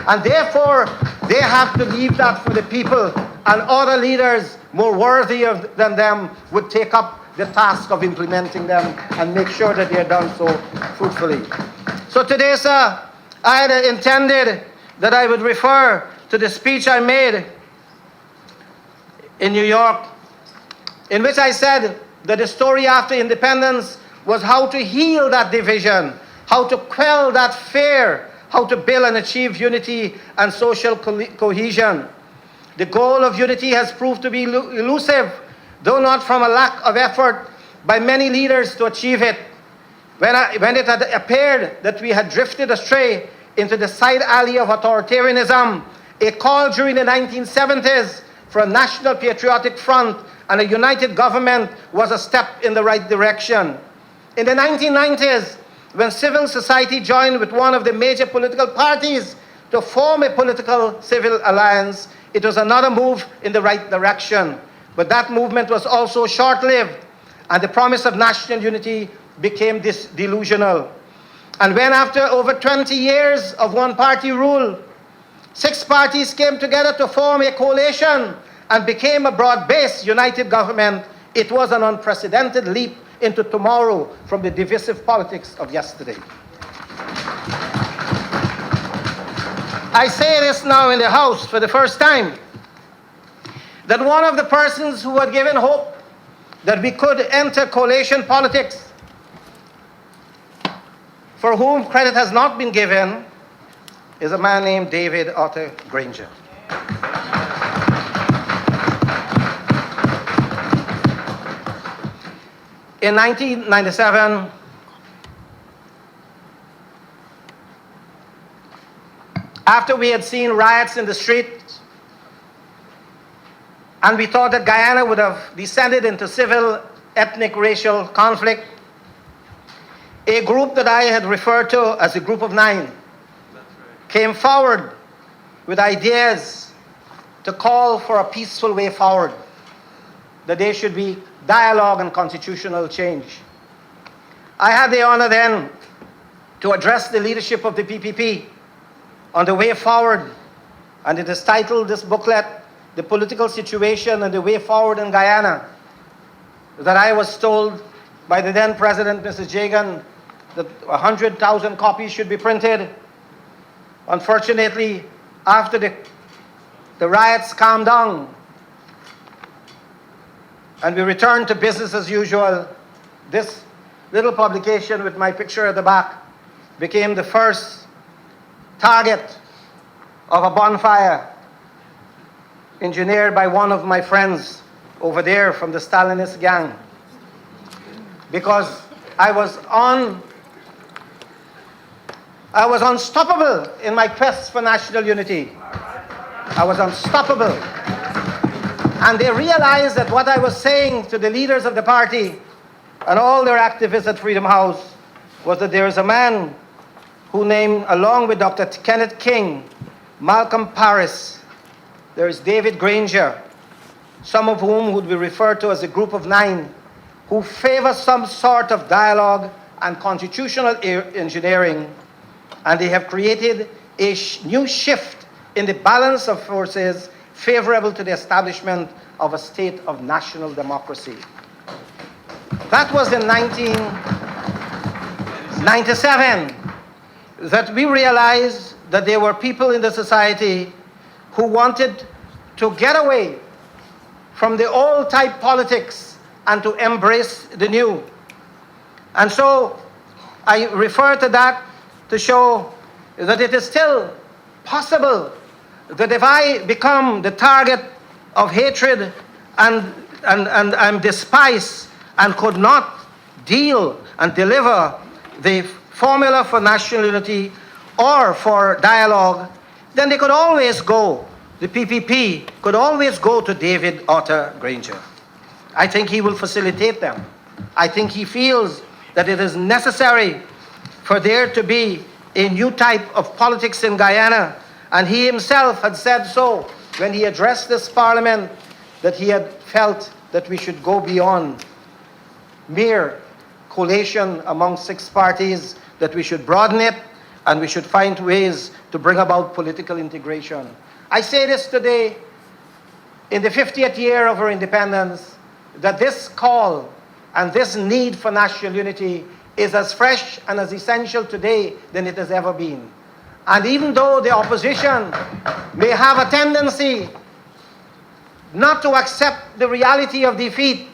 And therefore, they have to leave that for the people, and other leaders more worthy than them would take up the task of implementing them and make sure that they are done so fruitfully. So today, sir, I had intended that I would refer to the speech I made in New York, in which I said that the story after independence was how to heal that division, how to quell that fear, how to build and achieve unity and social cohesion. The goal of unity has proved to be elusive, though not from a lack of effort by many leaders to achieve it. When it had appeared that we had drifted astray into the side alley of authoritarianism, a call during the 1970s for a national patriotic front and a united government was a step in the right direction. In the 1990s, when civil society joined with one of the major political parties to form a political civil alliance, it was another move in the right direction. But that movement was also short-lived, and the promise of national unity became delusional. And when after over 20 years of one-party rule, 6 parties came together to form a coalition and became a broad-based united government, it was an unprecedented leap into tomorrow from the divisive politics of yesterday. I say this now in the House for the first time, that one of the persons who had given hope that we could enter coalition politics, for whom credit has not been given, is a man named David Otter Granger. In 1997, after we had seen riots in the streets, and we thought that Guyana would have descended into civil, ethnic, racial conflict, a group that I had referred to as a Group of 9 came forward with ideas to call for a peaceful way forward, that there should be dialogue and constitutional change. I had the honor then to address the leadership of the PPP on the way forward, and it is titled, this booklet, The Political Situation and the Way Forward in Guyana, that I was told by the then President, Mrs. Jagan, that 100,000 copies should be printed. Unfortunately, after the riots calmed down and we returned to business as usual, this little publication with my picture at the back became the first target of a bonfire engineered by one of my friends over there from the Stalinist gang, because I was unstoppable in my quest for national unity. I was unstoppable. And they realized that what I was saying to the leaders of the party and all their activists at Freedom House was that there is a man who named, along with Dr. Kenneth King, Malcolm Paris, there is David Granger, some of whom would be referred to as a Group of 9, who favor some sort of dialogue and constitutional engineering, and they have created a new shift in the balance of forces favorable to the establishment of a state of national democracy. That was in 1997 that we realized that there were people in the society who wanted to get away from the old type politics and to embrace the new. And so I refer to that to show that it is still possible that if I become the target of hatred and I'm despised and could not deal and deliver the formula for national unity or for dialogue, then they could always go, the PPP could always go to David Otter Granger. I think he will facilitate them. I think he feels that it is necessary for there to be a new type of politics in Guyana, and he himself had said so when he addressed this parliament, that he had felt that we should go beyond mere coalition among 6 parties, that we should broaden it, and we should find ways to bring about political integration. I say this today, in the 50th year of our independence, that this call and this need for national unity is as fresh and as essential today than it has ever been. And even though the opposition may have a tendency not to accept the reality of defeat,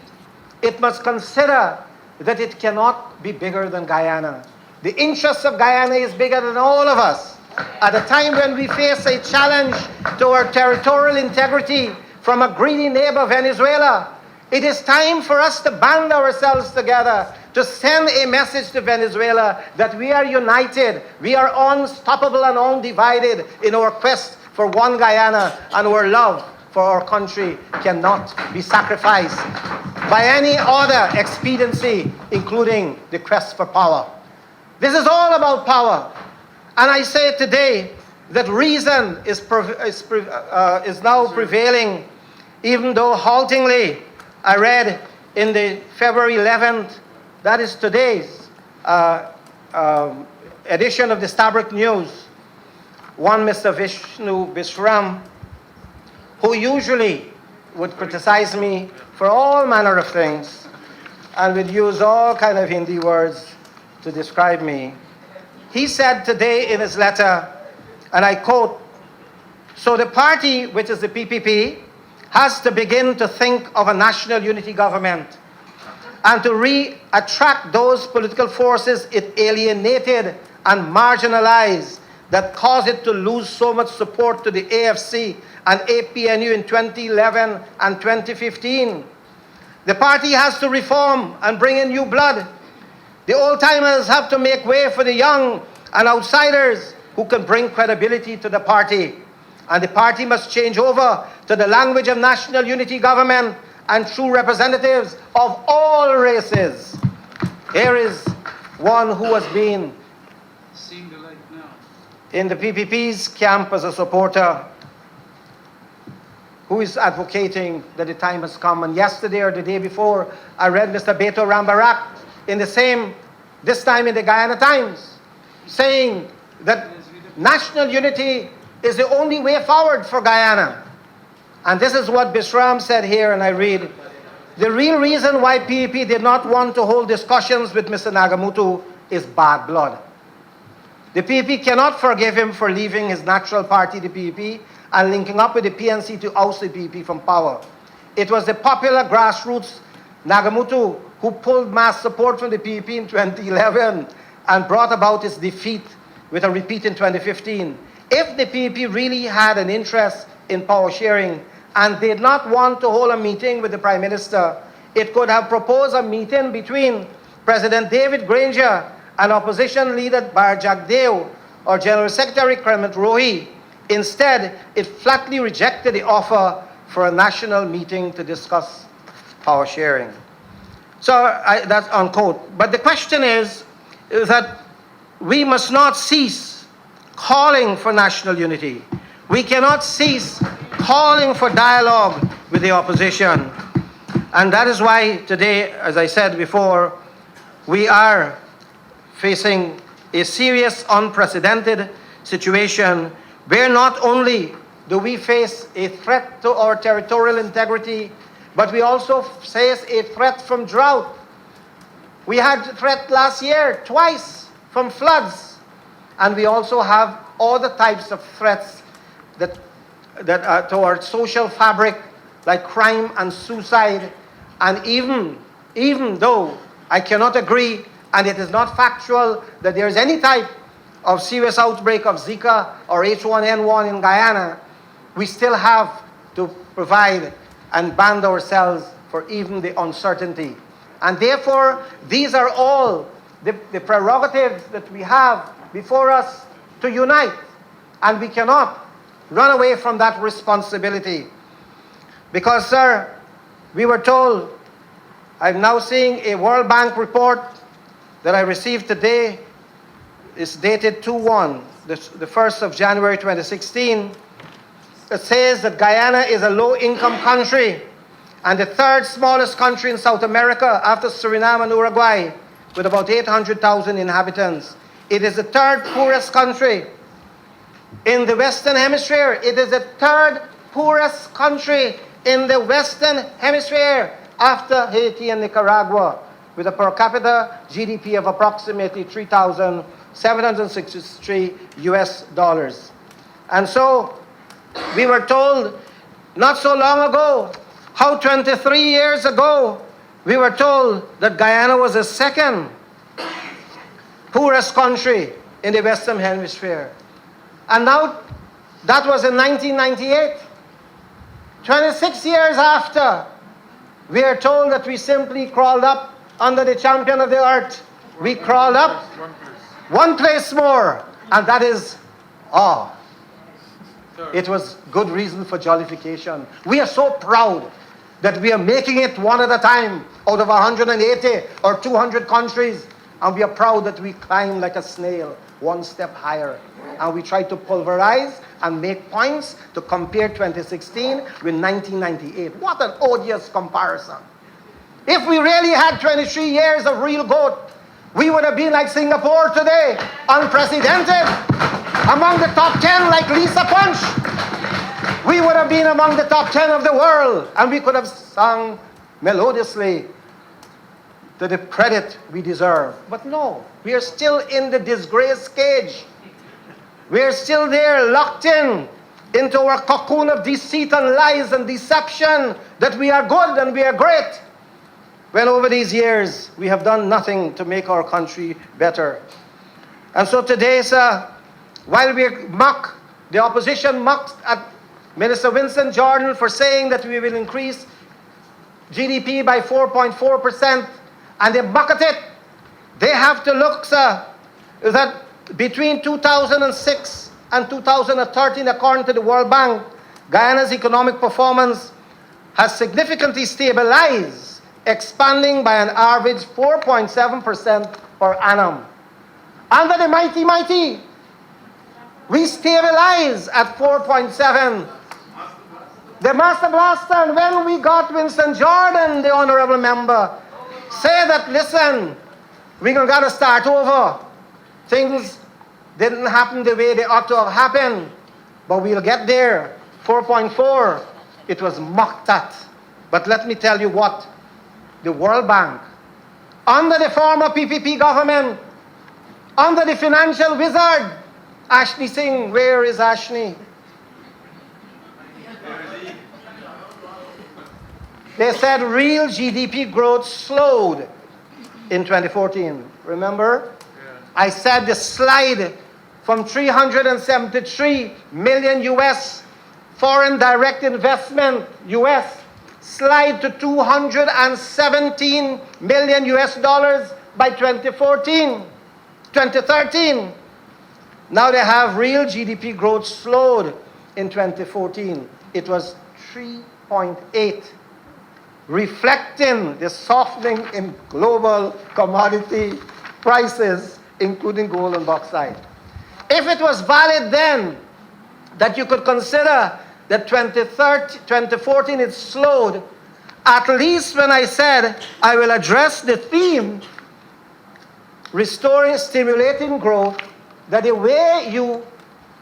it must consider that it cannot be bigger than Guyana. The interests of Guyana is bigger than all of us. At a time when we face a challenge to our territorial integrity from a greedy neighbor, Venezuela, it is time for us to band ourselves together to send a message to Venezuela that we are united, we are unstoppable and undivided in our quest for one Guyana and our love for for our country cannot be sacrificed by any other expediency, including the quest for power. This is all about power. And I say today that reason is now prevailing, even though haltingly. I read in the February 11th, that is today's edition of the Stabrook News, one Mr. Vishnu Bisram, who usually would criticize me for all manner of things and would use all kind of Hindi words to describe me. He said today in his letter, and I quote, "So the party, which is the PPP, has to begin to think of a national unity government and to re-attract those political forces it alienated and marginalized that caused it to lose so much support to the AFC and APNU in 2011 and 2015. The party has to reform and bring in new blood. The old-timers have to make way for the young and outsiders who can bring credibility to the party. And the party must change over to the language of national unity government and true representatives of all races." Here is one who has been Seeing the light now. in the PPP's camp as a supporter, who is advocating that the time has come. And yesterday or the day before, I read Mr. Beto Rambarak in the same, this time in the Guyana Times, saying that national unity is the only way forward for Guyana. And this is what Bisram said here, and I read, "The real reason why PPP did not want to hold discussions with Mr. Nagamootoo is bad blood. The PPP cannot forgive him for leaving his natural party, the PPP, and linking up with the PNC to oust the PPP from power. It was the popular grassroots Nagamootoo who pulled mass support from the PPP in 2011 and brought about its defeat with a repeat in 2015. If the PPP really had an interest in power sharing and did not want to hold a meeting with the Prime Minister, it could have proposed a meeting between President David Granger and opposition leader Barjak Deo or General Secretary Clement Rohi. Instead, it flatly rejected the offer for a national meeting to discuss power sharing." So that's unquote. But the question is that we must not cease calling for national unity. We cannot cease calling for dialogue with the opposition. And that is why today, as I said before, we are facing a serious, unprecedented situation where not only do we face a threat to our territorial integrity, but we also face a threat from drought. We had a threat last year, twice, from floods. And we also have all the types of threats that are to our social fabric, like crime and suicide. And even though I cannot agree, and it is not factual, that there is any type of serious outbreak of Zika or H1N1 in Guyana, we still have to provide and band ourselves for even the uncertainty. And therefore, these are all the prerogatives that we have before us to unite. And we cannot run away from that responsibility. Because, sir, we were told, I'm now seeing a World Bank report that I received today. It's dated 2/1, the 1st of January 2016. It says that Guyana is a low-income country and the third smallest country in South America after Suriname and Uruguay, with about 800,000 inhabitants. It is the third poorest country in the Western Hemisphere. It is the third poorest country in the Western Hemisphere after Haiti and Nicaragua, with a per capita GDP of approximately $3,763 US. And so we were told not so long ago how 23 years ago we were told that Guyana was the second poorest country in the Western Hemisphere. And now that was in 1998. 26 years after, we are told that we simply crawled up under the champion of the earth. We crawled up one place more, and that is awe. it was good reason for jollification. We are so proud that we are making it one at a time out of 180 or 200 countries. And we are proud that we climb like a snail, one step higher. And we try to pulverize and make points to compare 2016 with 1998. What an odious comparison. If we really had 23 years of real growth, we would have been like Singapore today, unprecedented, among the top 10 like Lisa Punch. We would have been among the top 10 of the world, and we could have sung melodiously to the credit we deserve. But no, we are still in the disgrace cage. We are still there, locked into our cocoon of deceit and lies and deception that we are good and we are great. When over these years, we have done nothing to make our country better. And so today, sir, while we mock, the opposition mocks at Minister Winston Jordan for saying that we will increase GDP by 4.4%, and they bucket it. They have to look, sir, that between 2006 and 2013, according to the World Bank, Guyana's economic performance has significantly stabilized, expanding by an average 4.7% per annum. Under the mighty, we stabilize at 4.7. The Master Blaster, and when we got Winston Jordan, the honorable member, say that, listen, we're going to start over. Things didn't happen the way they ought to have happened, but we'll get there. 4.4, it was mocked at. But let me tell you what, the World Bank, under the former PPP government, under the financial wizard, Ashley Singh, where is Ashley? They said real GDP growth slowed in 2014. Remember? Yeah. I said the slide from 373 million US foreign direct investment US slide to 217 million US dollars by 2013. Now they have real GDP growth slowed in 2014. It was 3.8. reflecting the softening in global commodity prices, including gold and bauxite. If it was valid then that you could consider that 2014 it slowed, at least when I said I will address the theme, restoring, stimulating growth, that the way you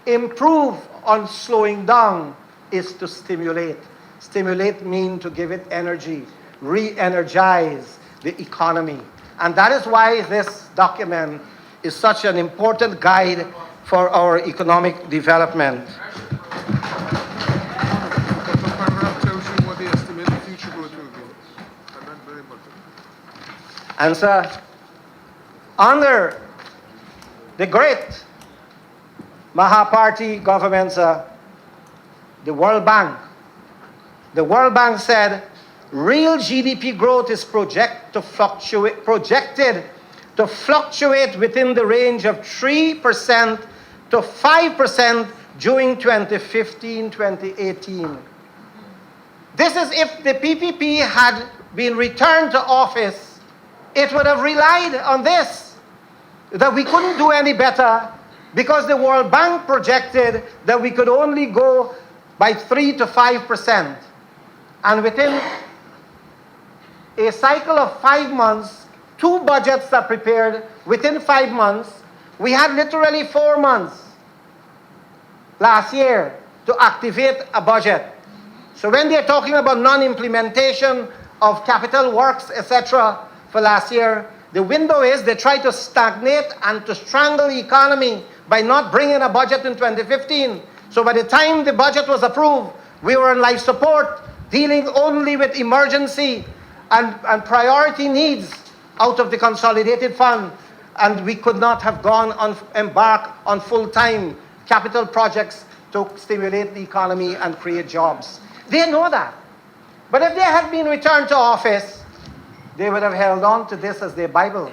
improve on slowing down is to stimulate. Stimulate means to give it energy, re-energize the economy. And that is why this document is such an important guide for our economic development. But the paragraph tells you what the estimated future growth will be. And that's very important. And sir, under the great Mahaparty government, sir, the World Bank said real GDP growth is projected to fluctuate within the range of 3% to 5% during 2015-2018. This is if the PPP had been returned to office, it would have relied on this, that we couldn't do any better because the World Bank projected that we could only go by 3 to 5%. And within a cycle of 5 months, 2 budgets are prepared. Within 5 months, we had literally 4 months last year to activate a budget. So when they're talking about non-implementation of capital works, etc., for last year, the window is they try to stagnate and to strangle the economy by not bringing a budget in 2015. So by the time the budget was approved, we were on life support, dealing only with emergency and priority needs out of the consolidated fund. And we could not have embarked on full-time capital projects to stimulate the economy and create jobs. They know that. But if they had been returned to office, they would have held on to this as their Bible.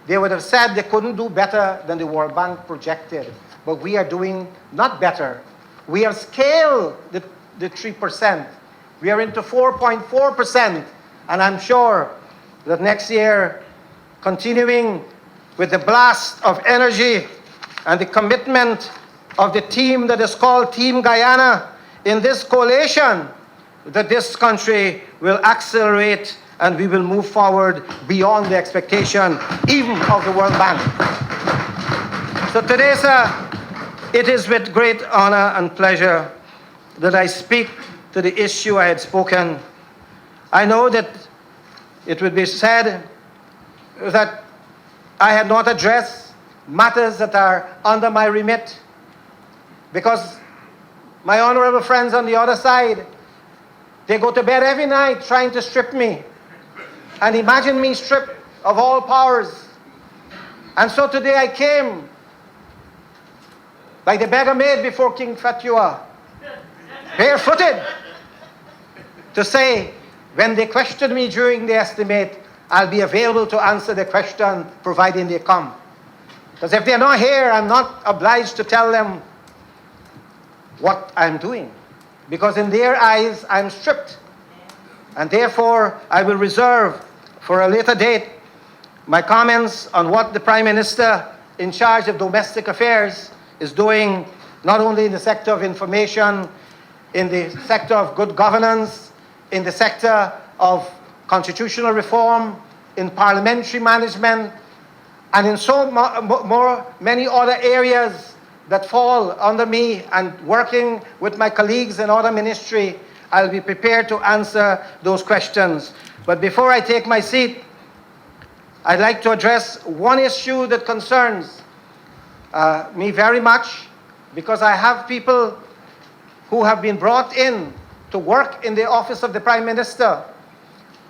They would have said they couldn't do better than the World Bank projected. But we are doing not better. We have scaled the 3%. We are into 4.4%. And I'm sure that next year, continuing with the blast of energy and the commitment of the team that is called Team Guyana in this coalition, that this country will accelerate and we will move forward beyond the expectation even of the World Bank. So today, sir, it is with great honor and pleasure that I speak to the issue I had spoken. I know that it would be said that I had not addressed matters that are under my remit, because my honorable friends on the other side, they go to bed every night trying to strip me. And imagine me stripped of all powers. And so today I came like the beggar maid before King Fatua, barefooted, to say, when they question me during the estimate, I'll be available to answer the question, providing they come. Because if they're not here, I'm not obliged to tell them what I'm doing. Because in their eyes, I'm stripped. And therefore, I will reserve for a later date my comments on what the Prime Minister in charge of domestic affairs is doing, not only in the sector of information, in the sector of good governance, in the sector of constitutional reform, in parliamentary management, and in so many other areas that fall under me, and working with my colleagues in other ministry, I'll be prepared to answer those questions. But before I take my seat, I'd like to address one issue that concerns me very much, because I have people who have been brought in to work in the office of the Prime Minister,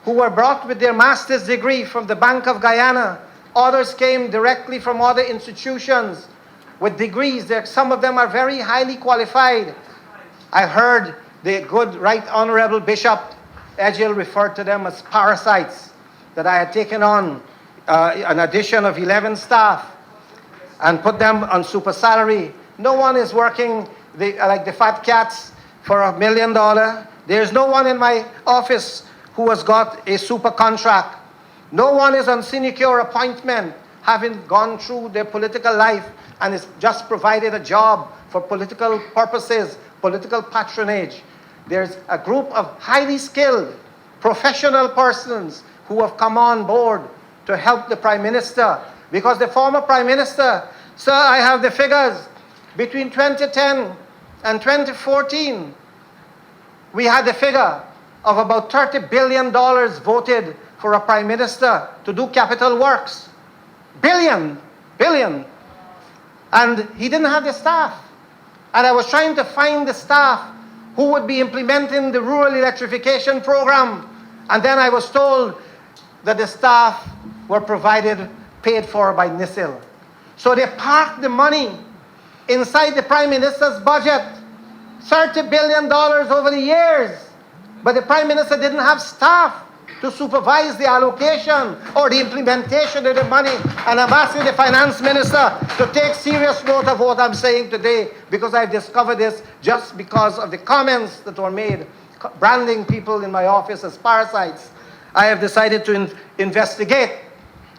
who were brought with their master's degree from the Bank of Guyana. Others came directly from other institutions with degrees. Some of them are very highly qualified. I heard the good Right Honorable Bishop Edgell referred to them as parasites, that I had taken on an addition of 11 staff and put them on super salary. No one is working like the fat cats for $1 million. There's no one in my office who has got a super contract. No one is on sinecure appointment, having gone through their political life and is just provided a job for political purposes, political patronage. There's a group of highly skilled, professional persons who have come on board to help the Prime Minister. Because the former Prime Minister, sir, I have the figures, between 2010 and 2014, we had the figure of about $30 billion voted for a Prime Minister to do capital works. Billion. And he didn't have the staff. And I was trying to find the staff who would be implementing the rural electrification program. And then I was told that the staff were paid for by NISIL. So they parked the money inside the Prime Minister's budget, $30 billion over the years. But the Prime Minister didn't have staff to supervise the allocation or the implementation of the money. And I'm asking the Finance Minister to take serious note of what I'm saying today, because I've discovered this just because of the comments that were made, branding people in my office as parasites. I have decided to investigate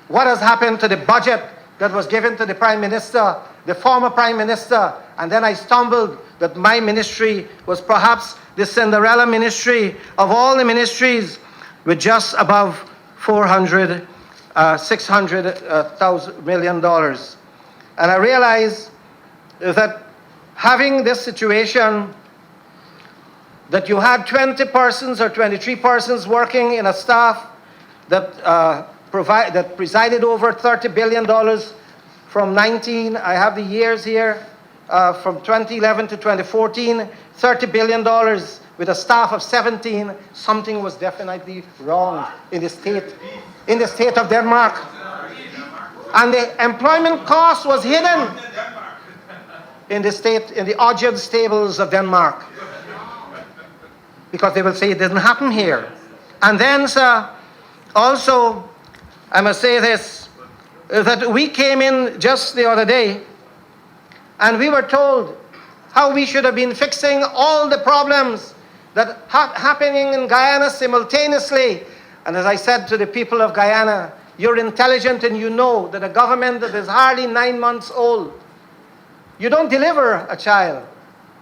what has happened to the budget that was given to the Prime Minister, the former Prime Minister, and then I stumbled that my ministry was perhaps the Cinderella ministry of all the ministries, with just above $600 million. And I realize that having this situation, that you had 20 persons or 23 persons working in a staff that presided over $30 billion from I have the years here, from 2011 to 2014, $30 billion with a staff of 17, something was definitely wrong in the state of Denmark. And the employment cost was hidden in the Ojed stables of Denmark. Because they will say it didn't happen here. And then, sir, also, I must say this, that we came in just the other day, and we were told how we should have been fixing all the problems that happening in Guyana simultaneously. And as I said to the people of Guyana, you're intelligent and you know that a government that is hardly 9 months old, you don't deliver a child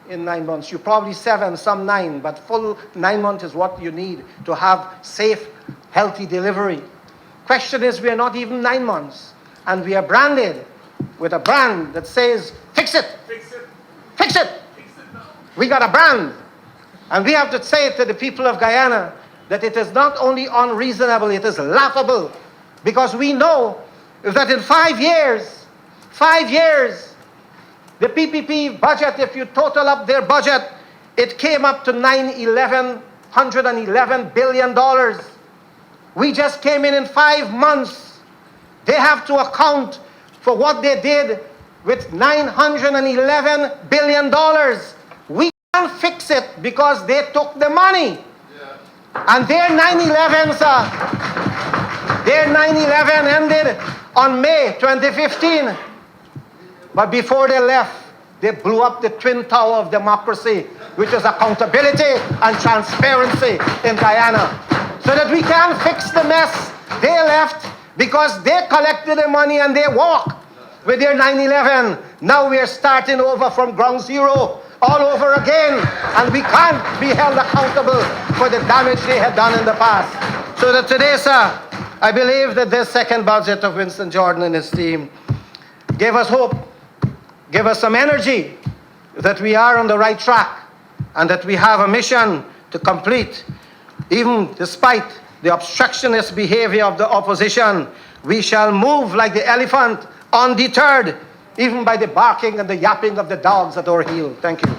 in 9 months. You probably 7, some 9, but full 9 months is what you need to have safe, healthy delivery. Question is, we are not even 9 months, and we are branded with a brand that says, fix it, fix it, fix it. We got a brand, and we have to say to the people of Guyana that it is not only unreasonable, it is laughable, because we know that in 5 years, the PPP budget, if you total up their budget, it came up to $111 billion. We just came in 5 months. They have to account for what they did with $911 billion. We can't fix it because they took the money. And their 9/11s, their 9/11 ended on May 2015. But before they left, they blew up the twin tower of democracy, which is accountability and transparency in Guyana. So that we can't fix the mess. They left because they collected the money and they walked with their 9/11. Now we are starting over from ground zero, all over again. And we can't be held accountable for the damage they had done in the past. So that today, sir, I believe that this second budget of Winston Jordan and his team gave us hope, gave us some energy that we are on the right track and that we have a mission to complete. Even despite the obstructionist behavior of the opposition, we shall move like the elephant, undeterred, even by the barking and the yapping of the dogs at our heel. Thank you.